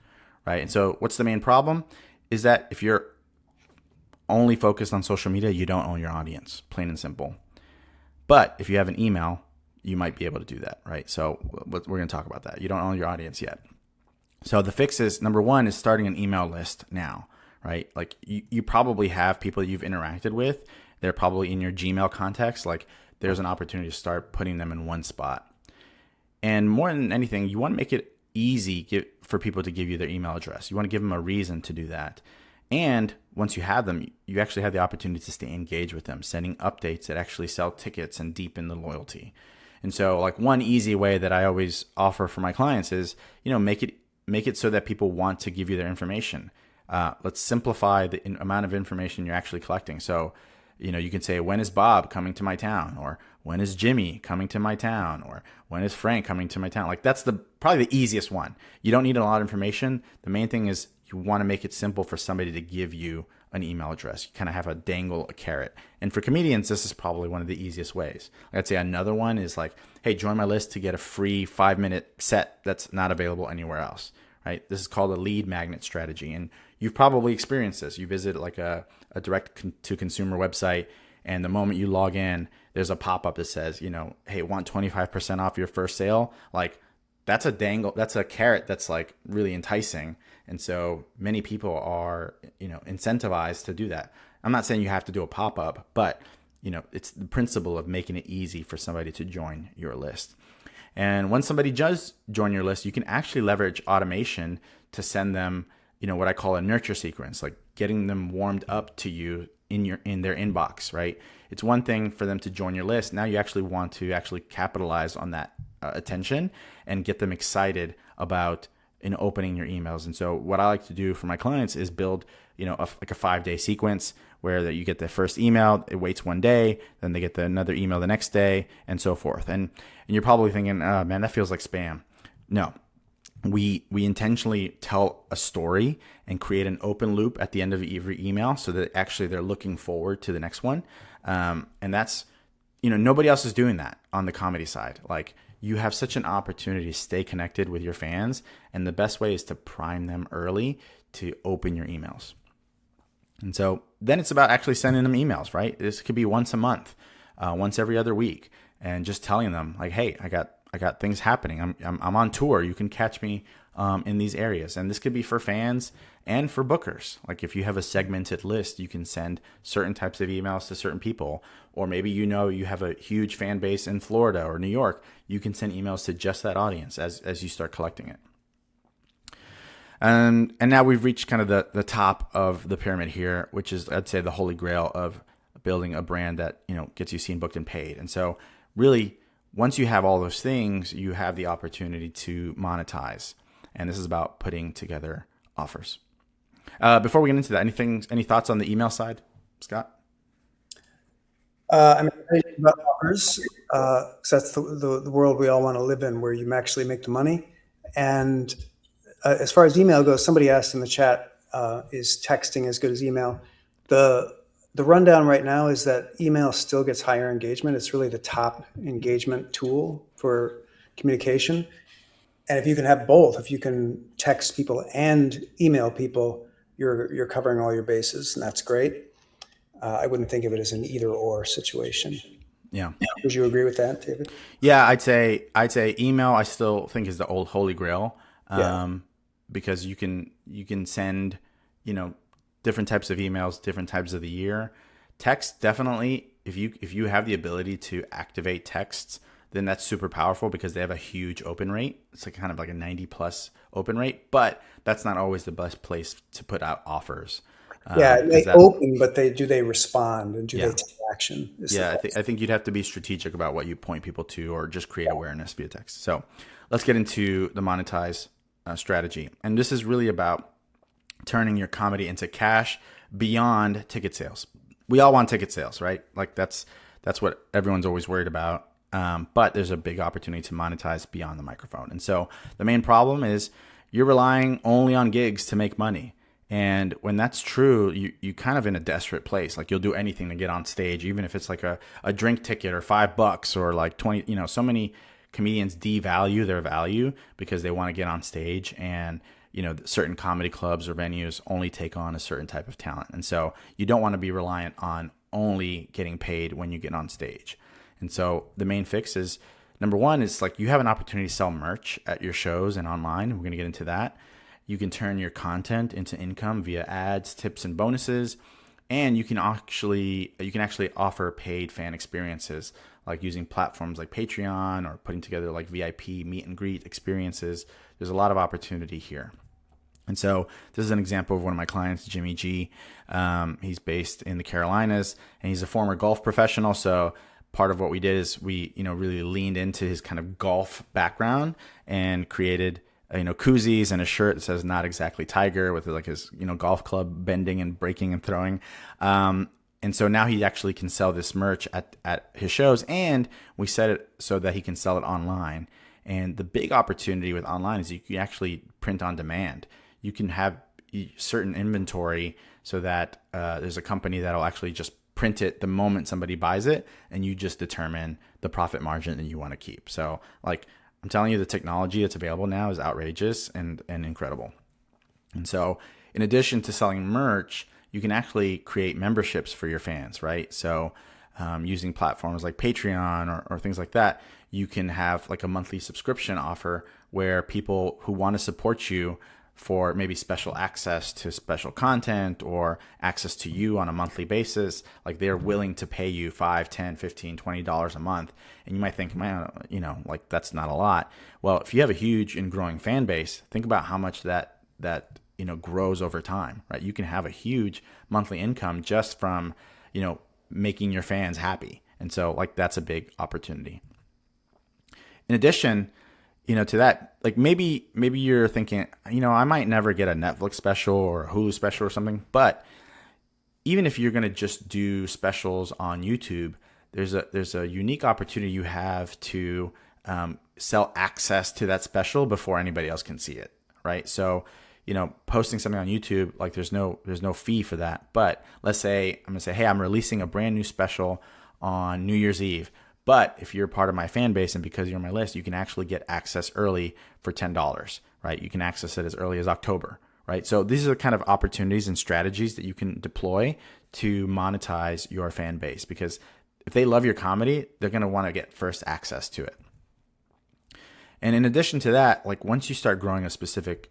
right? And so what's the main problem is that if you're only focused on social media, you don't own your audience, plain and simple. But if you have an email, you might be able to do that, right? So we're going to talk about that. You don't own your audience yet. So the fix is, number one, is starting an email list now. Right? You probably have people that you've interacted with. They're probably in your Gmail context. There's an opportunity to start putting them in one spot. And more than anything, you want to make it easy for people to give you their email address. You want to give them a reason to do that. And once you have them, you actually have the opportunity to stay engaged with them, sending updates that actually sell tickets and deepen the loyalty. And so like one easy way that I always offer for my clients is, make it so that people want to give you their information. Let's simplify the amount of information you're actually collecting. So, you can say, when is Bob coming to my town? Or when is Jimmy coming to my town? Or when is Frank coming to my town? Like that's probably the easiest one. You don't need a lot of information. The main thing is you want to make it simple for somebody to give you an email address. You kind of have a carrot. And for comedians, this is probably one of the easiest ways. I'd say another one is like, hey, join my list to get a free 5-minute set that's not available anywhere else, right? This is called a lead magnet strategy. And you've probably experienced this. You visit like a direct to consumer website, and the moment you log in, there's a pop-up that says, hey, want 25% off your first sale? Like that's a carrot that's like really enticing. And so many people are, incentivized to do that. I'm not saying you have to do a pop-up, but it's the principle of making it easy for somebody to join your list. And when somebody does join your list, you can actually leverage automation to send them, what I call a nurture sequence, like getting them warmed up to you in their inbox, right? It's one thing for them to join your list. Now you actually want to actually capitalize on that attention and get them excited about opening your emails. And so what I like to do for my clients is build, like a 5-day sequence where you get the first email, it waits 1 day, then they get another email the next day, and so forth. And you're probably thinking, oh, man, that feels like spam. No, we intentionally tell a story and create an open loop at the end of every email so that actually they're looking forward to the next one. And that's, nobody else is doing that on the comedy side. Like you have such an opportunity to stay connected with your fans. And the best way is to prime them early to open your emails. And so then it's about actually sending them emails, right? This could be once a month, once every other week, and just telling them like, hey, I got things happening. I'm on tour. You can catch me in these areas. And this could be for fans and for bookers. Like if you have a segmented list, you can send certain types of emails to certain people. Or maybe you have a huge fan base in Florida or New York. You can send emails to just that audience as you start collecting it. And now we've reached kind of the top of the pyramid here, which is, I'd say, the holy grail of building a brand that gets you seen, booked, and paid. And so really, once you have all those things, you have the opportunity to monetize. And this is about putting together offers. Before we get into that, any thoughts on the email side, Scott? I'm excited about offers, because that's the world we all want to live in, where you actually make the money. And as far as email goes, somebody asked in the chat, is texting as good as email? The rundown right now is that email still gets higher engagement. It's really the top engagement tool for communication. And if you can have both, if you can text people and email people, you're covering all your bases, and that's great. I wouldn't think of it as an either or situation. Yeah. Would you agree with that, David? Yeah, I'd say email I still think is the old holy grail. Because you can send, different types of emails, different types of the year. Text, definitely, if you have the ability to activate texts, then that's super powerful because they have a huge open rate. It's like kind of like a 90+ open rate, but that's not always the best place to put out offers. They open, but do they respond and do they take action? I think you'd have to be strategic about what you point people to, or just create awareness via text. So let's get into the monetize strategy. And this is really about turning your comedy into cash beyond ticket sales. We all want ticket sales, right? Like that's what everyone's always worried about. But there's a big opportunity to monetize beyond the microphone. And so the main problem is you're relying only on gigs to make money. And when that's true, you kind of in a desperate place. Like you'll do anything to get on stage, even if it's like a drink ticket or $5 or like 20, so many comedians devalue their value because they want to get on stage, and certain comedy clubs or venues only take on a certain type of talent. And so you don't want to be reliant on only getting paid when you get on stage. And so the main fix is, number one, is like you have an opportunity to sell merch at your shows and online. We're going to get into that. You can turn your content into income via ads, tips, and bonuses. And you can actually offer paid fan experiences, like using platforms like Patreon or putting together like VIP meet and greet experiences. There's a lot of opportunity here. And so this is an example of one of my clients, Jimmy G. He's based in the Carolinas, and he's a former golf professional. So part of what we did is we, really leaned into his kind of golf background and created, koozies and a shirt that says "Not Exactly Tiger" with like his, golf club bending and breaking and throwing. And so now he actually can sell this merch at his shows, and we set it so that he can sell it online. And the big opportunity with online is you can actually print on demand. You can have certain inventory so that there's a company that'll actually just print it the moment somebody buys it, and you just determine the profit margin that you want to keep. So like I'm telling you, the technology that's available now is outrageous and incredible. And so in addition to selling merch, you can actually create memberships for your fans, right? So using platforms like Patreon or things like that, you can have like a monthly subscription offer where people who want to support you for maybe special access to special content or access to you on a monthly basis, like they're willing to pay you $5, $10, $15, $20 a month. And you might think, man, like that's not a lot. Well, if you have a huge and growing fan base, think about how much that grows over time, right? You can have a huge monthly income just from, making your fans happy. And so like that's a big opportunity. In addition, to that, like maybe you're thinking, I might never get a Netflix special or a Hulu special or something, but even if you're going to just do specials on YouTube, there's a unique opportunity you have to sell access to that special before anybody else can see it, right? So, posting something on YouTube, like there's no fee for that. But let's say I'm going to say, hey, I'm releasing a brand new special on New Year's Eve. But if you're part of my fan base and because you're on my list, you can actually get access early for $10, right? You can access it as early as October, right? So these are the kind of opportunities and strategies that you can deploy to monetize your fan base, because if they love your comedy, they're going to want to get first access to it. And in addition to that, like once you start growing a specific,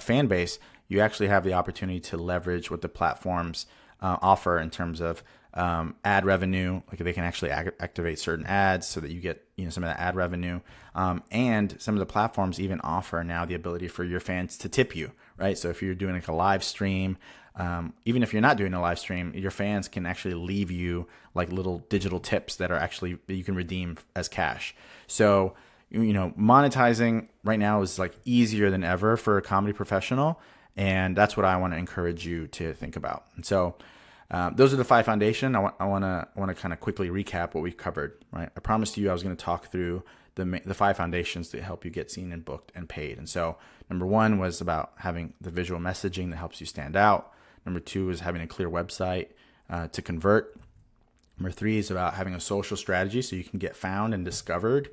fan base, you actually have the opportunity to leverage what the platforms offer in terms of ad revenue. Like they can actually activate certain ads so that you get some of that ad revenue. And some of the platforms even offer now the ability for your fans to tip you, right? So if you're doing like a live stream, even if you're not doing a live stream, your fans can actually leave you like little digital tips that you can redeem as cash. So monetizing right now is like easier than ever for a comedy professional. And that's what I want to encourage you to think about. And so those are the 5 foundation. I want to kind of quickly recap what we've covered, right? I promised you I was going to talk through the 5 foundations that help you get seen and booked and paid. And so number 1 was about having the visual messaging that helps you stand out. Number 2 is having a clear website to convert. Number 3 is about having a social strategy so you can get found and discovered.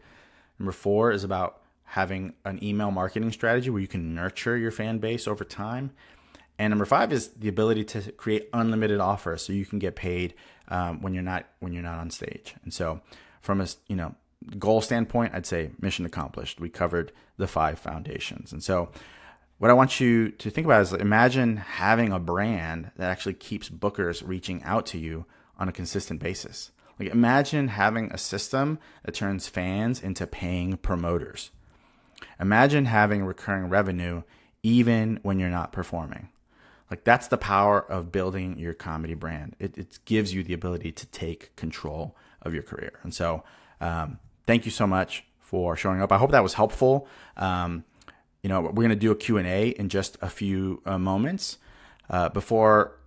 Number 4 is about having an email marketing strategy where you can nurture your fan base over time. And number 5 is the ability to create unlimited offers so you can get paid when you're not on stage. And so from a goal standpoint, I'd say mission accomplished. We covered the 5 foundations. And so what I want you to think about is imagine having a brand that actually keeps bookers reaching out to you on a consistent basis. Like imagine having a system that turns fans into paying promoters. Imagine having recurring revenue even when you're not performing. Like that's the power of building your comedy brand. It gives you the ability to take control of your career. And so thank you so much for showing up. I hope that was helpful. We're going to do a Q&A in just a few moments. Before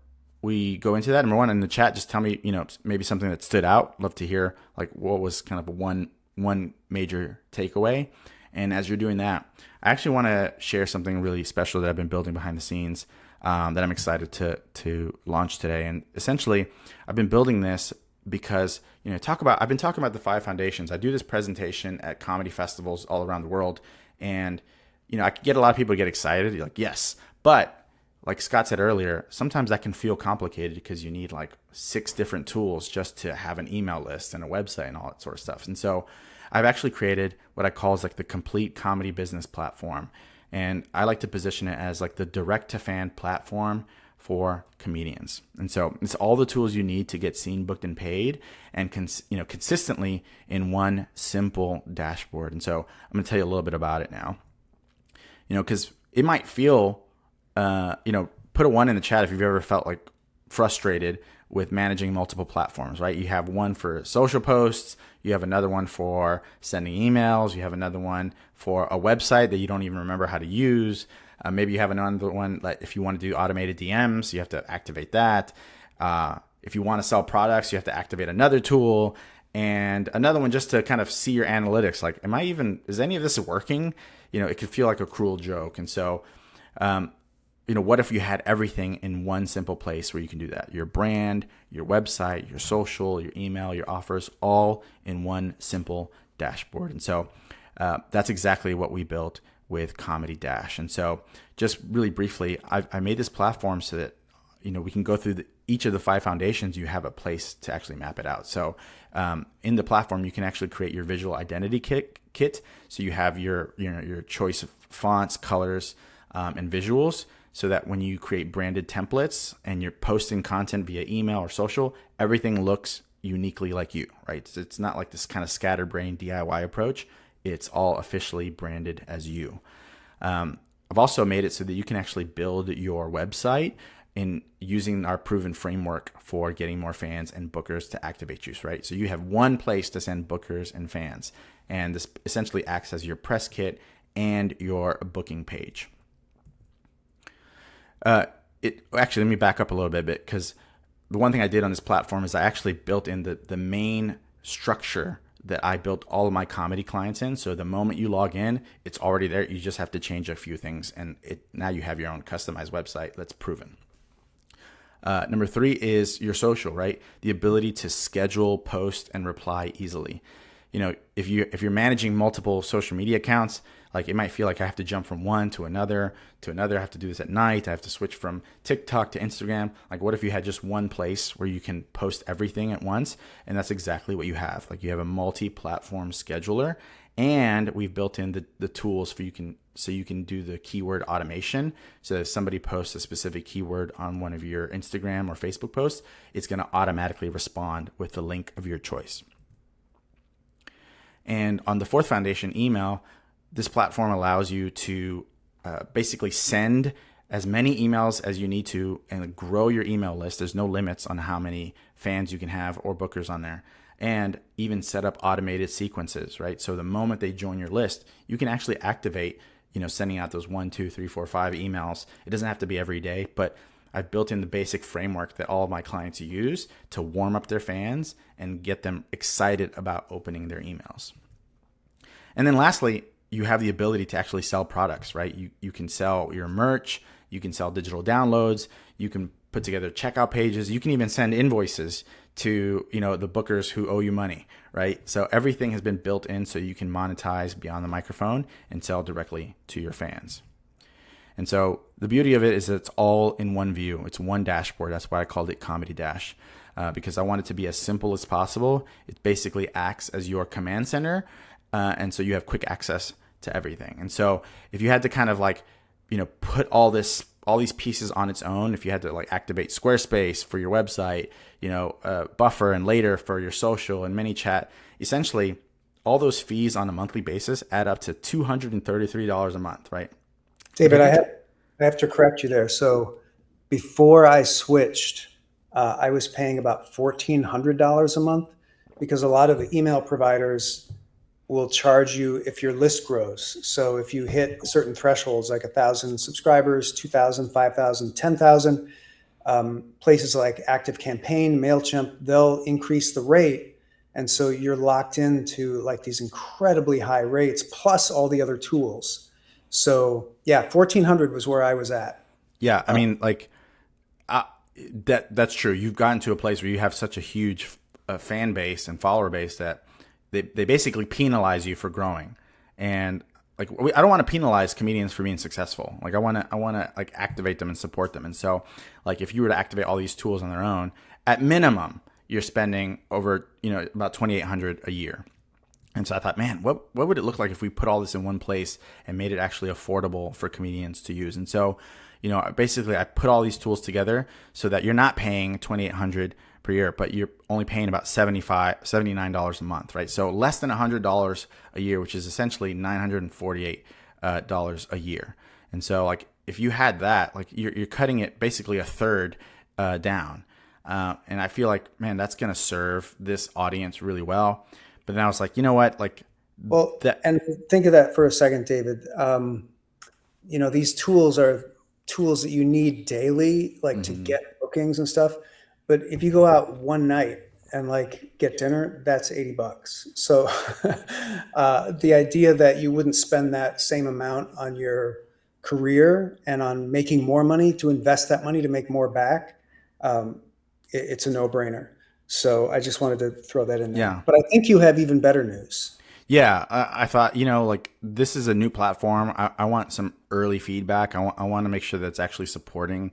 we go into that, number 1 in the chat, just tell me, maybe something that stood out. Love to hear like what was kind of one major takeaway. And as you're doing that, I actually want to share something really special that I've been building behind the scenes that I'm excited to launch today. And essentially, I've been building this because I've been talking about the 5 foundations. I do this presentation at comedy festivals all around the world, and I could get a lot of people to get excited. You're like, yes, but like Scott said earlier, sometimes that can feel complicated because you need like 6 different tools just to have an email list and a website and all that sort of stuff. And so I've actually created what I call is like the complete comedy business platform. And I like to position it as like the direct to fan platform for comedians. And so it's all the tools you need to get seen, booked, and paid, and consistently in one simple dashboard. And so I'm going to tell you a little bit about it now. Because it might feel put a one in the chat if you've ever felt like frustrated with managing multiple platforms, right? You have one for social posts, you have another one for sending emails, you have another one for a website that you don't even remember how to use. Maybe you have another one like if you want to do automated DMs, you have to activate that. If you want to sell products, you have to activate another tool, and another one just to kind of see your analytics. Like, is any of this working? It could feel like a cruel joke. And so, what if you had everything in one simple place where you can do that? Your brand, your website, your social, your email, your offers, all in one simple dashboard. And so that's exactly what we built with Comedy Dash. And so just really briefly, I made this platform so that, we can go through each of the 5 foundations. You have a place to actually map it out. So in the platform, you can actually create your visual identity kit. So you have your choice of fonts, colors, and visuals, so that when you create branded templates and you're posting content via email or social, everything looks uniquely like you, right? So it's not like this kind of scatterbrained DIY approach. It's all officially branded as you. I've also made it so that you can actually build your website in using our proven framework for getting more fans and bookers to activate you, right? So you have one place to send bookers and fans, and this essentially acts as your press kit and your booking page. Actually, let me back up a little bit, because the one thing I did on this platform is I actually built in the main structure that I built all of my comedy clients in. So the moment you log in, it's already there. You just have to change a few things, and now you have your own customized website that's proven. Number 3 is your social, right? The ability to schedule, post, and reply easily. If you're managing multiple social media accounts, like it might feel like I have to jump from one to another. I have to do this at night. I have to switch from TikTok to Instagram. Like, what if you had just one place where you can post everything at once? And that's exactly what you have. Like, you have a multi-platform scheduler, and we've built in the tools for you can do the keyword automation. So if somebody posts a specific keyword on one of your Instagram or Facebook posts, it's going to automatically respond with the link of your choice. And on the 4th foundation, email, this platform allows you to basically send as many emails as you need to and grow your email list. There's no limits on how many fans you can have or bookers on there, and even set up automated sequences, right? So the moment they join your list, you can actually activate, sending out those 1, 2, 3, 4, 5 emails. It doesn't have to be every day, but I've built in the basic framework that all of my clients use to warm up their fans and get them excited about opening their emails. And then lastly, you have the ability to actually sell products, right? You can sell your merch, you can sell digital downloads, you can put together checkout pages, you can even send invoices to, the bookers who owe you money, right? So everything has been built in so you can monetize beyond the microphone and sell directly to your fans. And so the beauty of it is that it's all in one view. It's one dashboard. That's why I called it Comedy Dash, because I want it to be as simple as possible. It basically acts as your command center. And so you have quick access to everything. And so if you had to kind of put all these pieces on its own, if you had to activate Squarespace for your website, Buffer and Later for your social and ManyChat, essentially all those fees on a monthly basis add up to $233 a month, right? David, I have to correct you there. So before I switched, I was paying about $1,400 a month, because a lot of the email providers will charge you if your list grows. So if you hit certain thresholds, like 1,000 subscribers, 2,000, 5,000, 10,000, places like ActiveCampaign, MailChimp, they'll increase the rate. And so you're locked into these incredibly high rates, plus all the other tools. So yeah, 1,400 was where I was at. Yeah. I mean, that's true. You've gotten to a place where you have such a huge fan base and follower base that they basically penalize you for growing. And I don't want to penalize comedians for being successful. I want to activate them and support them. And so if you were to activate all these tools on their own, at minimum, you're spending over, about $2,800 a year. And so I thought, man, what would it look like if we put all this in one place and made it actually affordable for comedians to use? And so, basically I put all these tools together so that you're not paying $2,800 per year, but you're only paying about $79 a month, right? So less than $100 a year, which is essentially $948 a year. And so if you had that, like you're cutting it basically a third down. And I feel like, man, that's going to serve this audience really well. But then I was like, you know what? Like Well, that. and think of that for a second, David. These tools are tools that you need daily, like to Mhm. get bookings and stuff. But if you go out one night and like get dinner, that's $80. So the idea that you wouldn't spend that same amount on your career and on making more money to invest that money to make more back, um, it's a no-brainer. So I just wanted to throw that in there. Yeah. But I think you have even better news. Yeah, I thought, like this is a new platform. I want some early feedback. I want to make sure that's actually supporting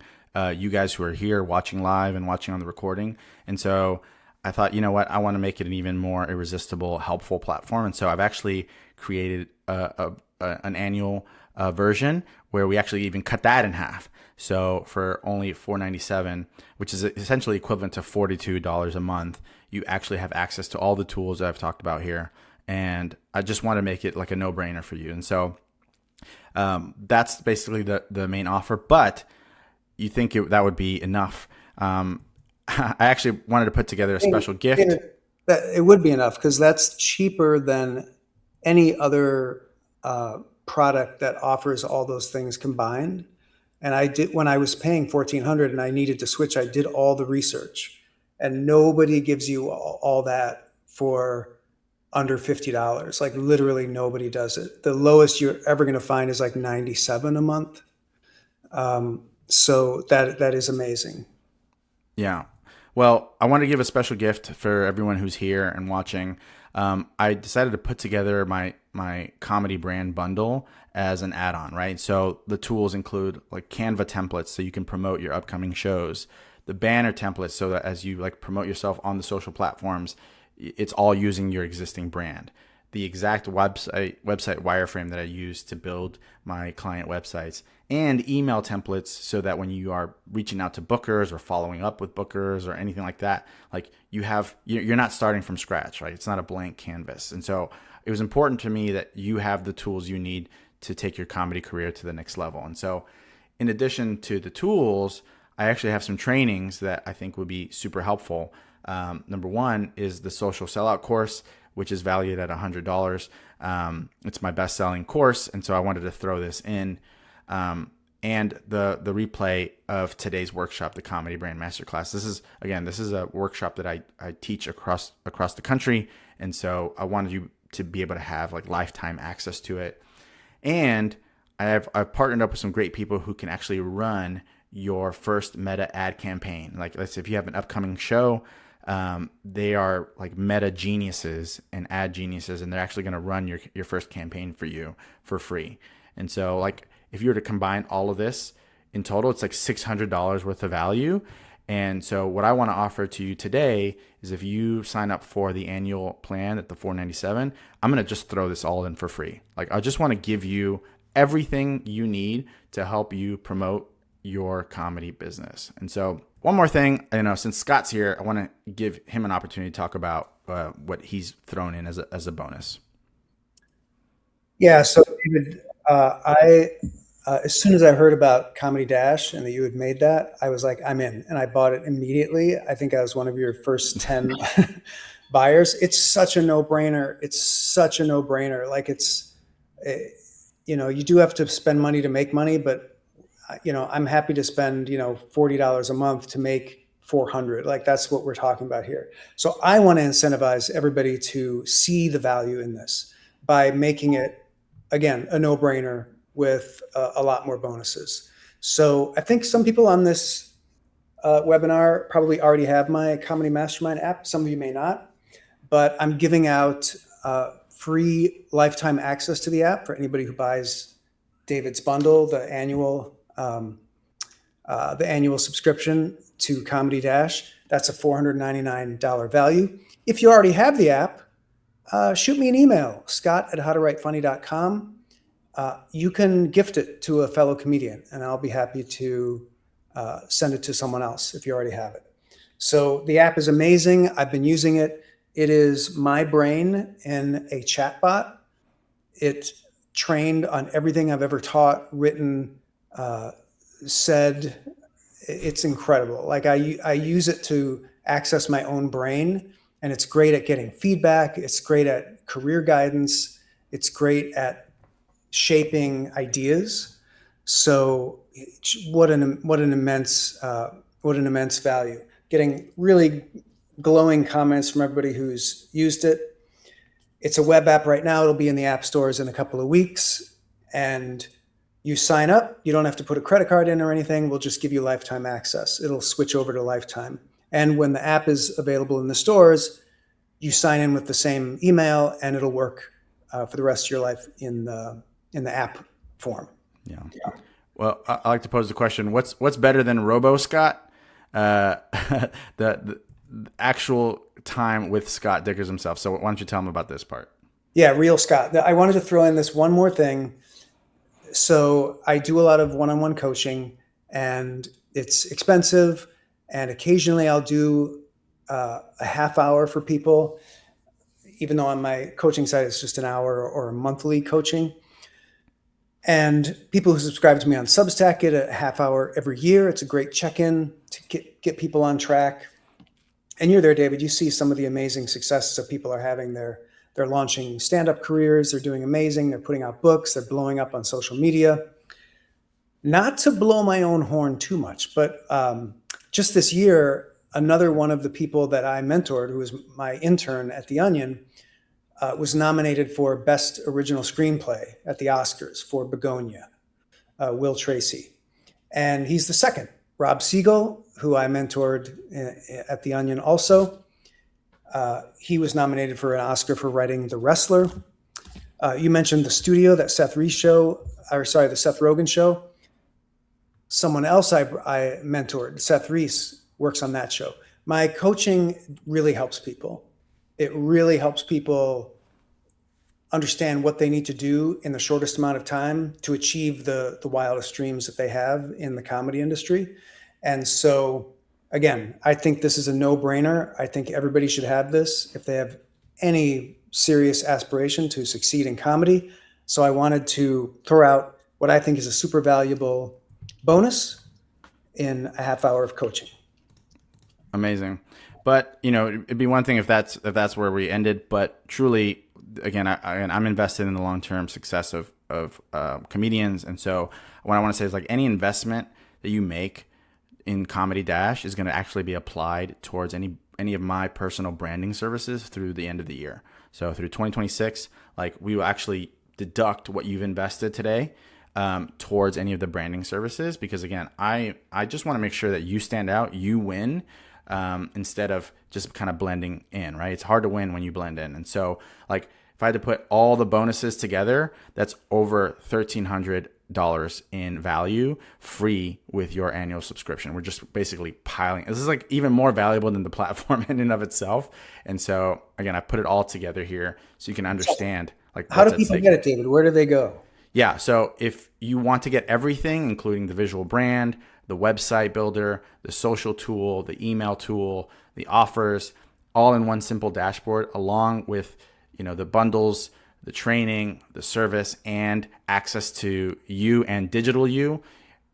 you guys who are here watching live and watching on the recording. And so I thought, you know what, I want to make it an even more irresistible, helpful platform. And so I've actually created an annual version where we actually even cut that in half. So for only $4.97, which is essentially equivalent to $42 a month, you actually have access to all the tools that I've talked about here. And I just want to make it like a no-brainer for you. And so that's basically the main offer. But you think that would be enough? I actually wanted to put together a special gift. That it would be enough because that's cheaper than any other product that offers all those things combined. And I did when I was paying 1,400 and I needed to switch. I did all the research, and nobody gives you all that for under $50. Like literally nobody does it. The lowest you're ever going to find is like 97 a month. So that is amazing. Yeah. Well, I want to give a special gift for everyone who's here and watching. I decided to put together my comedy brand bundle as an add-on, right? So the tools include like Canva templates so you can promote your upcoming shows, the banner templates so that as you like promote yourself on the social platforms, it's all using your existing brand. The exact website wireframe that I use to build my client websites, and email templates so that when you are reaching out to bookers or following up with bookers or anything like that, like you're not starting from scratch, right? It's not a blank canvas. And so it was important to me that you have the tools you need to take your comedy career to the next level. And so in addition to the tools, I actually have some trainings that I think would be super helpful. Number one is the social sellout course, which is valued at $100. It's my best-selling course, and so I wanted to throw this in. And the replay of today's workshop, the Comedy Brand Masterclass. This is a workshop that I teach across the country, and so I wanted you to be able to have like lifetime access to it. And I've partnered up with some great people who can actually run your first meta ad campaign. Like let's say if you have an upcoming show, they are like meta geniuses and ad geniuses, and they're actually going to run your first campaign for you for free. And so like if you were to combine all of this in total, it's like $600 worth of value. And so what I want to offer to you today is if you sign up for the annual plan at the $497, I'm going to just throw this all in for free. Like I just want to give you everything you need to help you promote your comedy business. And so one more thing, since Scott's here, I want to give him an opportunity to talk about what he's thrown in as a bonus. Yeah. So David, I as soon as I heard about Comedy Dash and that you had made that, I was like, I'm in, and I bought it immediately. I think I was one of your first 10 buyers. It's such a no-brainer. Like you do have to spend money to make money, but I'm happy to spend, $40 a month to make 400. Like that's what we're talking about here. So I want to incentivize everybody to see the value in this by making it, again, a no-brainer with a lot more bonuses. So I think some people on this webinar probably already have my Comedy Mastermind app. Some of you may not, but I'm giving out free lifetime access to the app for anybody who buys David's bundle, the annual subscription to Comedy Dash. That's a $499 value. If you already have the app, shoot me an email, scott@howtowritefunny.com. You can gift it to a fellow comedian, and I'll be happy to send it to someone else if you already have it. So the app is amazing. I've been using it. It is my brain in a chatbot. It trained on everything I've ever taught, written, said it's incredible. Like I use it to access my own brain, and it's great at getting feedback. It's great at career guidance. It's great at shaping ideas. So what an immense value. Getting really glowing comments from everybody who's used it. It's a web app right now. It'll be in the app stores in a couple of weeks, and you sign up. You don't have to put a credit card in or anything. We'll just give you lifetime access. It'll switch over to lifetime. And when the app is available in the stores, you sign in with the same email, and it'll work for the rest of your life in the app form. Yeah. Well, I like to pose the question: what's better than Robo Scott? The actual time with Scott Dikkers himself. So why don't you tell him about this part? Yeah, real Scott. I wanted to throw in this one more thing. So I do a lot of one-on-one coaching, and it's expensive. And occasionally I'll do a half hour for people, even though on my coaching site it's just an hour or a monthly coaching. And people who subscribe to me on Substack get a half hour every year. It's a great check-in to get people on track. And you're there, David. You see some of the amazing successes that people are having. They're launching stand-up careers. They're doing amazing. They're putting out books. They're blowing up on social media. Not to blow my own horn too much, but just this year, another one of the people that I mentored, who was my intern at The Onion, was nominated for Best Original Screenplay at the Oscars for Begonia, Will Tracy. And he's the second. Rob Siegel, who I mentored at The Onion also, he was nominated for an Oscar for writing The Wrestler. You mentioned The Studio, that Seth Rogen show. Someone else I mentored, Seth Reese, works on that show. My coaching really helps people. It really helps people understand what they need to do in the shortest amount of time to achieve the wildest dreams that they have in the comedy industry. And so, again, I think this is a no-brainer. I think everybody should have this if they have any serious aspiration to succeed in comedy. So I wanted to throw out what I think is a super valuable bonus in a half hour of coaching. Amazing. But, it'd be one thing if that's where we ended. But truly, again, I'm invested in the long-term success of comedians. And so what I want to say is, like, any investment that you make in Comedy Dash is going to actually be applied towards any of my personal branding services through the end of the year. So through 2026, like, we will actually deduct what you've invested today towards any of the branding services, because, again, I just want to make sure that you stand out, you win, instead of just kind of blending in, right? It's hard to win when you blend in. And so, like, if I had to put all the bonuses together, that's over $1,300 in value free with your annual subscription. We're just basically piling. This is like even more valuable than the platform in and of itself. And so, again, I put it all together here so you can understand, like, how do people get it, David? Where do they go? Yeah. So if you want to get everything, including the visual brand, the website builder, the social tool, the email tool, the offers, all in one simple dashboard, along with, the bundles, the training, the service, and access to you and digital you,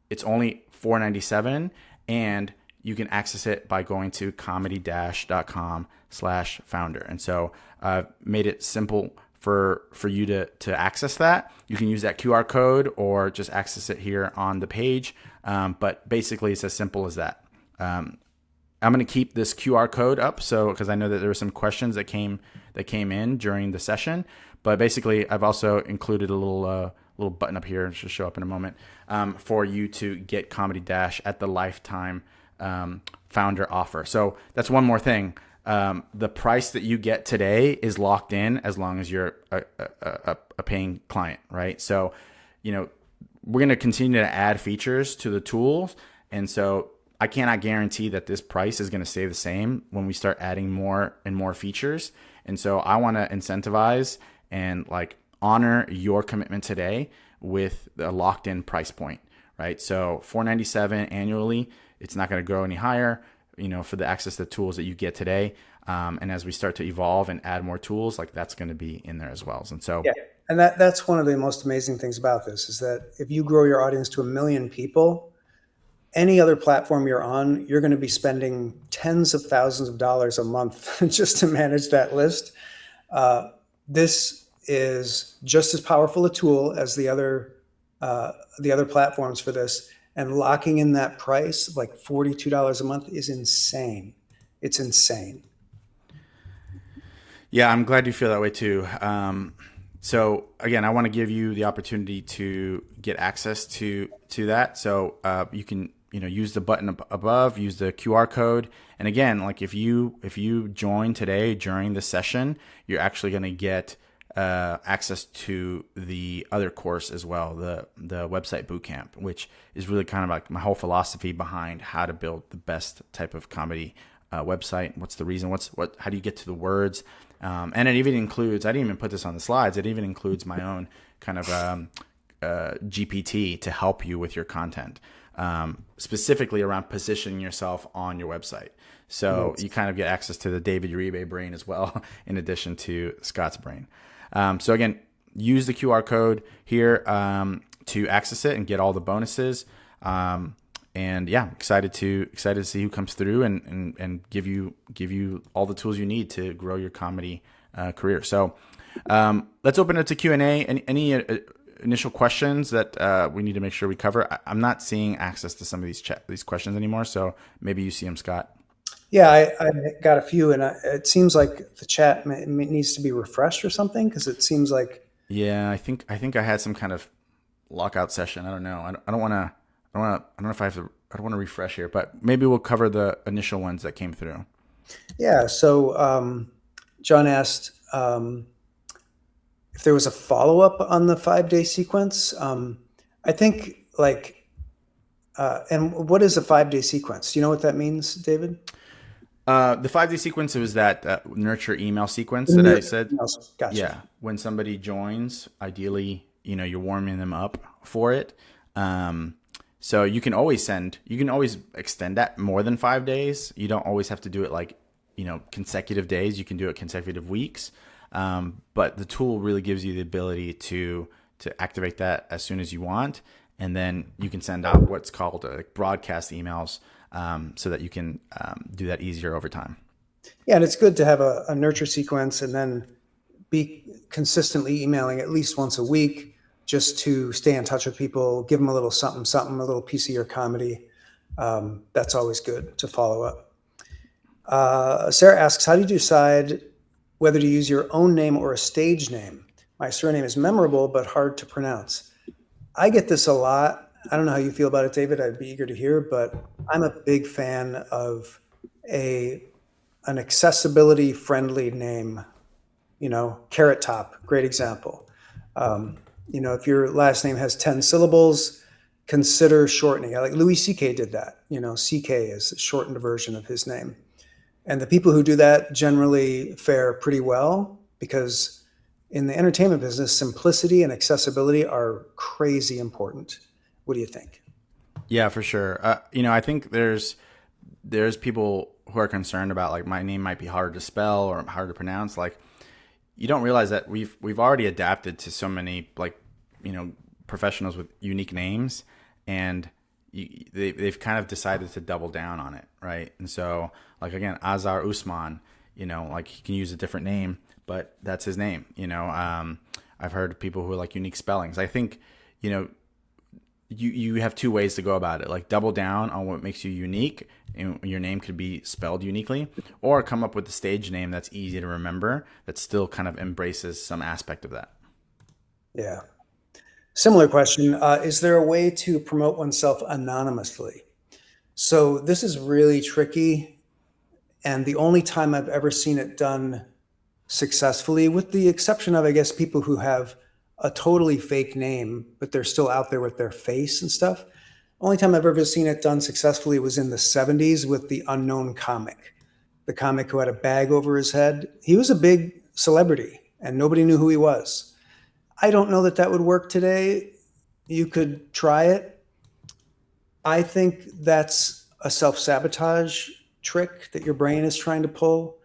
it's only $497, and you can access it by going to comedydash.com/founder. And so I've made it simple for you to access that. You can use that QR code or just access it here on the page. But basically, it's as simple as that. I'm going to keep this QR code up, because I know that there were some questions that came in during the session. But basically, I've also included a little button up here, which will show up in a moment, for you to get Comedy Dash at the lifetime founder offer. So that's one more thing. The price that you get today is locked in as long as you're a paying client, right? So, we're going to continue to add features to the tools. And so I cannot guarantee that this price is going to stay the same when we start adding more and more features. And so I want to incentivize and, like, honor your commitment today with a locked in price point, right? So $497 annually, it's not going to grow any higher, for the access to the tools that you get today. And as we start to evolve and add more tools, like, that's going to be in there as well. And so, And that's one of the most amazing things about this is that if you grow your audience to 1 million people, any other platform you're on, you're going to be spending tens of thousands of dollars a month just to manage that list. Uh, this is just as powerful a tool as the other platforms for this. And locking in that price, like $42 a month, is insane. It's insane. Yeah, I'm glad you feel that way too. So again, I want to give you the opportunity to get access to that. So you can use the button above, use the QR code, and again, like if you join today during the session, you're actually going to get access to the other course as well, the website bootcamp, which is really kind of like my whole philosophy behind how to build the best type of comedy website. What's the reason? How do you get to the words? And it even includes, I didn't even put this on the slides, it even includes my own kind of GPT to help you with your content, specifically around positioning yourself on your website. So you kind of get access to the David Uribe brain as well, in addition to Scott's brain. So again, use the QR code here to access it and get all the bonuses. And yeah, excited to see who comes through and give you all the tools you need to grow your comedy career. So let's open it to Q&A. Any initial questions that we need to make sure we cover? I'm not seeing access to some of these questions anymore, so maybe you see them, Scott. Yeah, I got a few, and it seems like the chat needs to be refreshed or something, because it seems like. Yeah, I think I had some kind of lockout session. I don't know. I don't know if I have to. I don't want to refresh here, but maybe we'll cover the initial ones that came through. Yeah. So John asked if there was a follow up on the 5-day sequence. I think and what is a 5-day sequence? Do you know what that means, David? The 5-day sequence was that nurture email sequence that I said. Gotcha. Yeah, when somebody joins, ideally, you're warming them up for it. So you can always extend that more than 5 days. You don't always have to do it like, consecutive days. You can do it consecutive weeks. But the tool really gives you the ability to activate that as soon as you want. And then you can send out what's called broadcast emails, so that you can do that easier over time. Yeah, and it's good to have a nurture sequence and then be consistently emailing at least once a week, just to stay in touch with people, give them a little something, a little piece of your comedy. That's always good to follow up. Sarah asks, how do you decide whether to use your own name or a stage name? My surname is memorable, but hard to pronounce. I get this a lot. I don't know how you feel about it, David. I'd be eager to hear, but I'm a big fan of an accessibility friendly name. Carrot Top, great example. If your last name has 10 syllables, consider shortening it. Like Louis C.K. did that. C.K. is a shortened version of his name. And the people who do that generally fare pretty well, because in the entertainment business, simplicity and accessibility are crazy important. What do you think? Yeah, for sure. I think there's people who are concerned about, like, my name might be hard to spell or hard to pronounce. Like, you don't realize that we've already adapted to so many, like, professionals with unique names, and they've kind of decided to double down on it, right? And so, like, again, Azar Usman, like, he can use a different name, but that's his name. I've heard people who are like unique spellings. I think, you have two ways to go about it. Like, double down on what makes you unique, and your name could be spelled uniquely, or come up with a stage name that's easy to remember that still kind of embraces some aspect of that. Yeah. Similar question. Is there a way to promote oneself anonymously? So this is really tricky. And the only time I've ever seen it done successfully, with the exception of, I guess, people who have a totally fake name, but they're still out there with their face and stuff. Only time I've ever seen it done successfully was in the 70s with the Unknown Comic, the comic who had a bag over his head. He was a big celebrity and nobody knew who he was. I don't know that would work today. You could try it. I think that's a self-sabotage trick that your brain is trying to pull,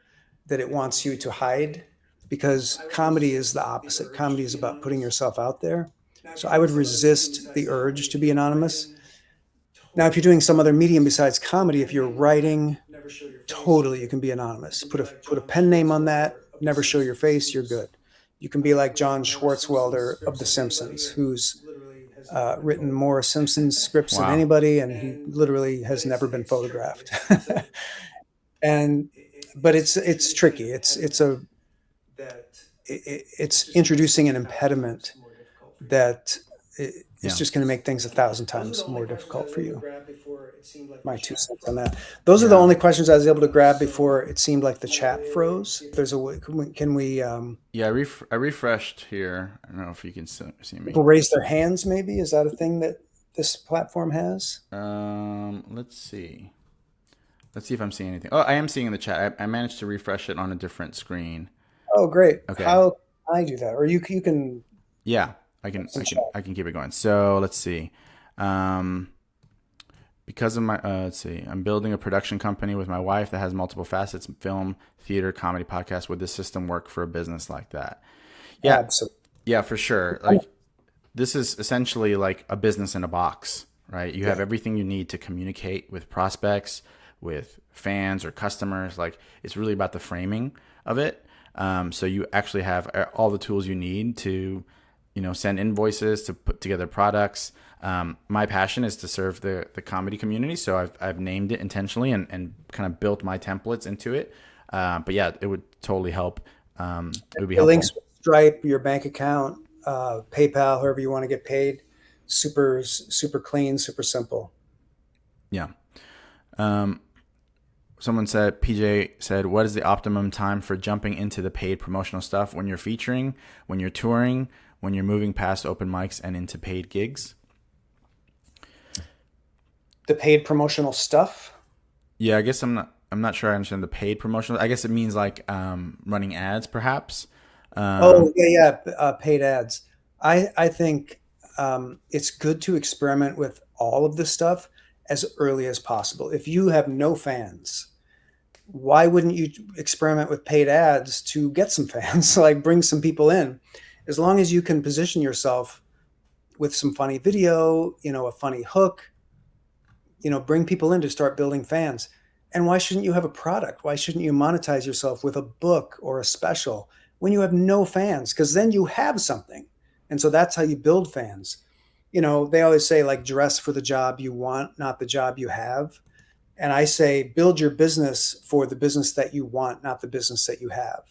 that it wants you to hide, because comedy is the opposite. Comedy is about putting yourself out there. So I would resist the urge to be anonymous. Now, if you're doing some other medium besides comedy, if you're writing, totally you can be anonymous. Put a pen name on that. Never show your face. You're good. You can be like John Swartzwelder of The Simpsons, who's written more Simpsons scripts than Wow. anybody, and he literally has never been photographed. and but it's tricky. It's introducing an impediment that it's Yeah. just going to make things 1,000 times more difficult for you. My 2 cents on that. Those are the Yeah. only questions I was able to grab before it seemed like the chat froze. There's a way. Can we Yeah, I refreshed here. I don't know if you can see me. people raise their hands? Maybe is that a thing that this platform has? Let's see. Let's see if I'm seeing anything. Oh, I am seeing in the chat. I managed to refresh it on a different screen. Oh, great. Okay. How can I do that? Or you can. Yeah, I can keep it going. So let's see. Because of my let's see, I'm building a production company with my wife that has multiple facets: film, theater, comedy, podcast. Would this system work for a business like that? Yeah, Absolutely. yeah, for sure. Like this is essentially like a business in a box, right? You have everything you need to communicate with prospects, with fans or customers. Like it's really about the framing of it. So you actually have all the tools you need to, send invoices, to put together products. My passion is to serve the comedy community. So I've named it intentionally and kind of built my templates into it. But yeah, it would totally help. It would be The helpful. links with Stripe, your bank account, PayPal, however you want to get paid. Super clean, super simple. Yeah. Someone said, PJ said, what is the optimum time for jumping into the paid promotional stuff when you're featuring, when you're touring, when you're moving past open mics and into paid gigs? The paid promotional stuff. Yeah, I guess I'm not sure I understand the paid promotional. I guess it means like running ads, perhaps. Paid ads. I think it's good to experiment with all of this stuff as early as possible. If you have no fans, why wouldn't you experiment with paid ads to get some fans? Like bring some people in. As long as you can position yourself with some funny video, a funny hook, bring people in to start building fans. And why shouldn't you have a product? Why shouldn't you monetize yourself with a book or a special when you have no fans? Because then you have something. And so that's how you build fans. They always say like dress for the job you want, not the job you have. And I say build your business for the business that you want, not the business that you have.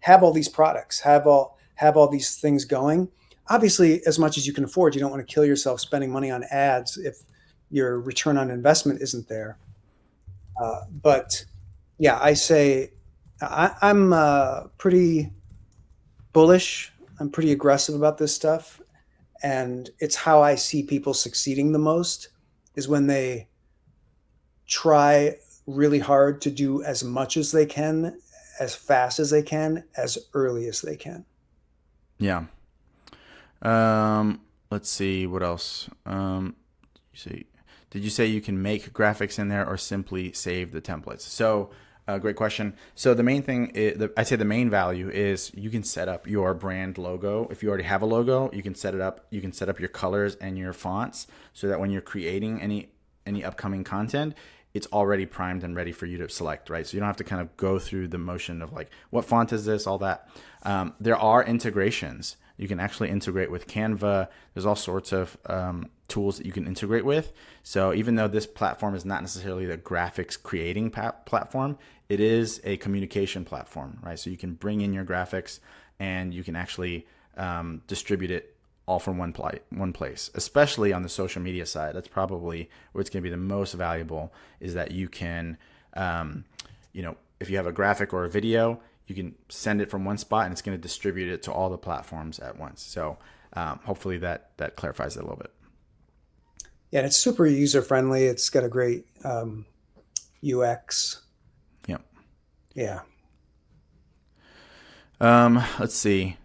Have all these products, have all these things going. Obviously, as much as you can afford. You don't want to kill yourself spending money on ads if your return on investment isn't there. But yeah, I say I'm pretty bullish. I'm pretty aggressive about this stuff. And it's how I see people succeeding the most is when they try really hard to do as much as they can, as fast as they can, as early as they can. Yeah. Let's see what else. Did you say you can make graphics in there or simply save the templates? So, great question. So the main thing I'd say the main value is you can set up your brand logo. If you already have a logo, you can set it up. You can set up your colors and your fonts so that when you're creating any upcoming content, it's already primed and ready for you to select, right? So you don't have to kind of go through the motion of like, what font is this, all that. There are integrations. You can actually integrate with Canva. There's all sorts of tools that you can integrate with. So even though this platform is not necessarily the graphics creating platform, it is a communication platform, right? So you can bring in your graphics and you can actually distribute it all from one place, especially on the social media side. That's probably where it's going to be the most valuable, is that you can, if you have a graphic or a video, you can send it from one spot and it's going to distribute it to all the platforms at once. So hopefully that clarifies it a little bit. Yeah, it's super user friendly. It's got a great UX. Yep. Yeah. Let's see.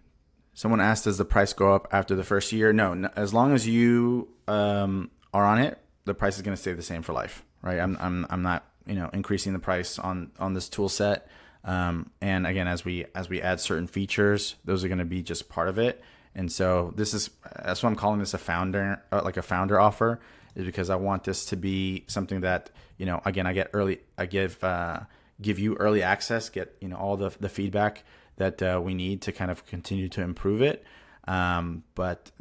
Someone asked, does the price go up after the first year? No, as long as you are on it, the price is going to stay the same for life, right? I'm not increasing the price on this tool set. And again, as we add certain features, those are going to be just part of it. And so that's why I'm calling this a founder, like a founder offer, is because I want this to be something that, again, I give you early access, get, all the feedback that we need to kind of continue to improve it. But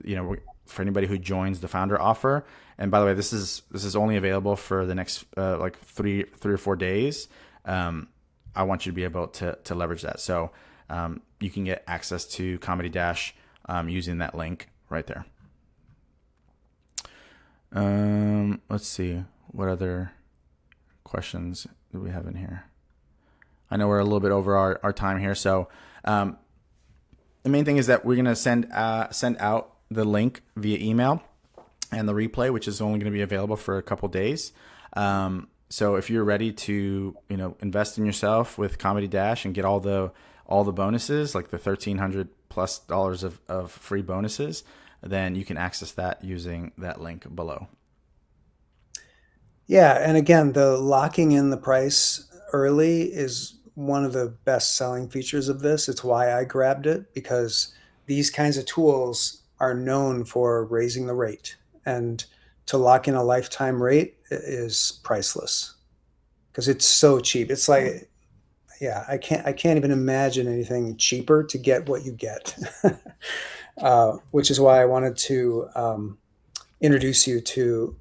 for anybody who joins the founder offer, and by the way, this is only available for the next like three or 4 days. I want you to be able to leverage that. So you can get access to Comedy Dash using that link right there. Let's see, what other questions do we have in here? I know we're a little bit over our time here. So the main thing is that we're going to send out the link via email and the replay, which is only going to be available for a couple days. So if you're ready to, invest in yourself with Comedy Dash and get all the bonuses, like the $1,300+ of free bonuses, then you can access that using that link below. Yeah, and again, the locking in the price early is one of the best selling features of this. It's why I grabbed it, because these kinds of tools are known for raising the rate, and to lock in a lifetime rate is priceless because it's so cheap. It's like, yeah, I can't even imagine anything cheaper to get what you get. Which is why I wanted to introduce you to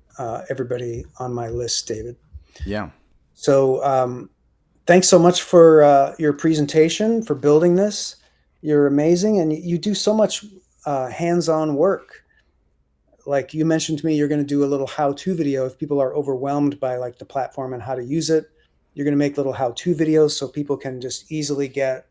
everybody on my list, David. Yeah. So thanks so much for your presentation, for building this. You're amazing, and you do so much hands-on work. Like you mentioned to me, you're going to do a little how-to video. If people are overwhelmed by like the platform and how to use it, you're going to make little how-to videos so people can just easily get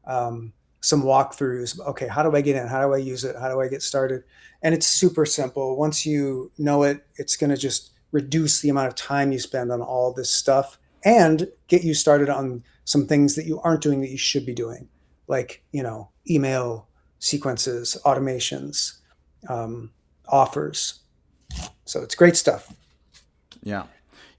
some walkthroughs. Okay, how do I get in? How do I use it? How do I get started? And it's super simple. Once you know it, it's going to just reduce the amount of time you spend on all this stuff and get you started on some things that you aren't doing that you should be doing, like, email sequences, automations, offers. So it's great stuff. Yeah.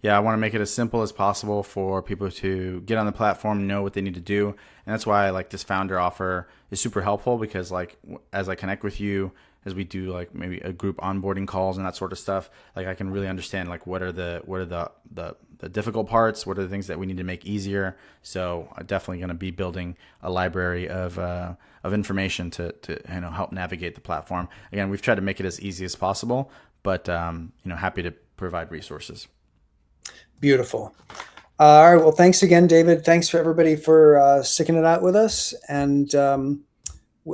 Yeah, I want to make it as simple as possible for people to get on the platform, know what they need to do. And that's why like this founder offer is super helpful, because like as I connect with you, as we do like maybe a group onboarding calls and that sort of stuff, like I can really understand like what are the difficult parts, what are the things that we need to make easier. So I'm definitely going to be building a library of information to help navigate the platform. Again, we've tried to make it as easy as possible, but happy to provide resources. Beautiful. All right. Well, thanks again, David. Thanks for everybody for sticking it out with us. And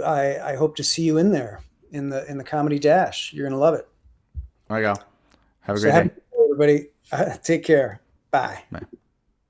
I hope to see you in there in the Comedy Dash. You're going to love it. There you go. Have a great day. Everybody. Take care. Bye. Bye.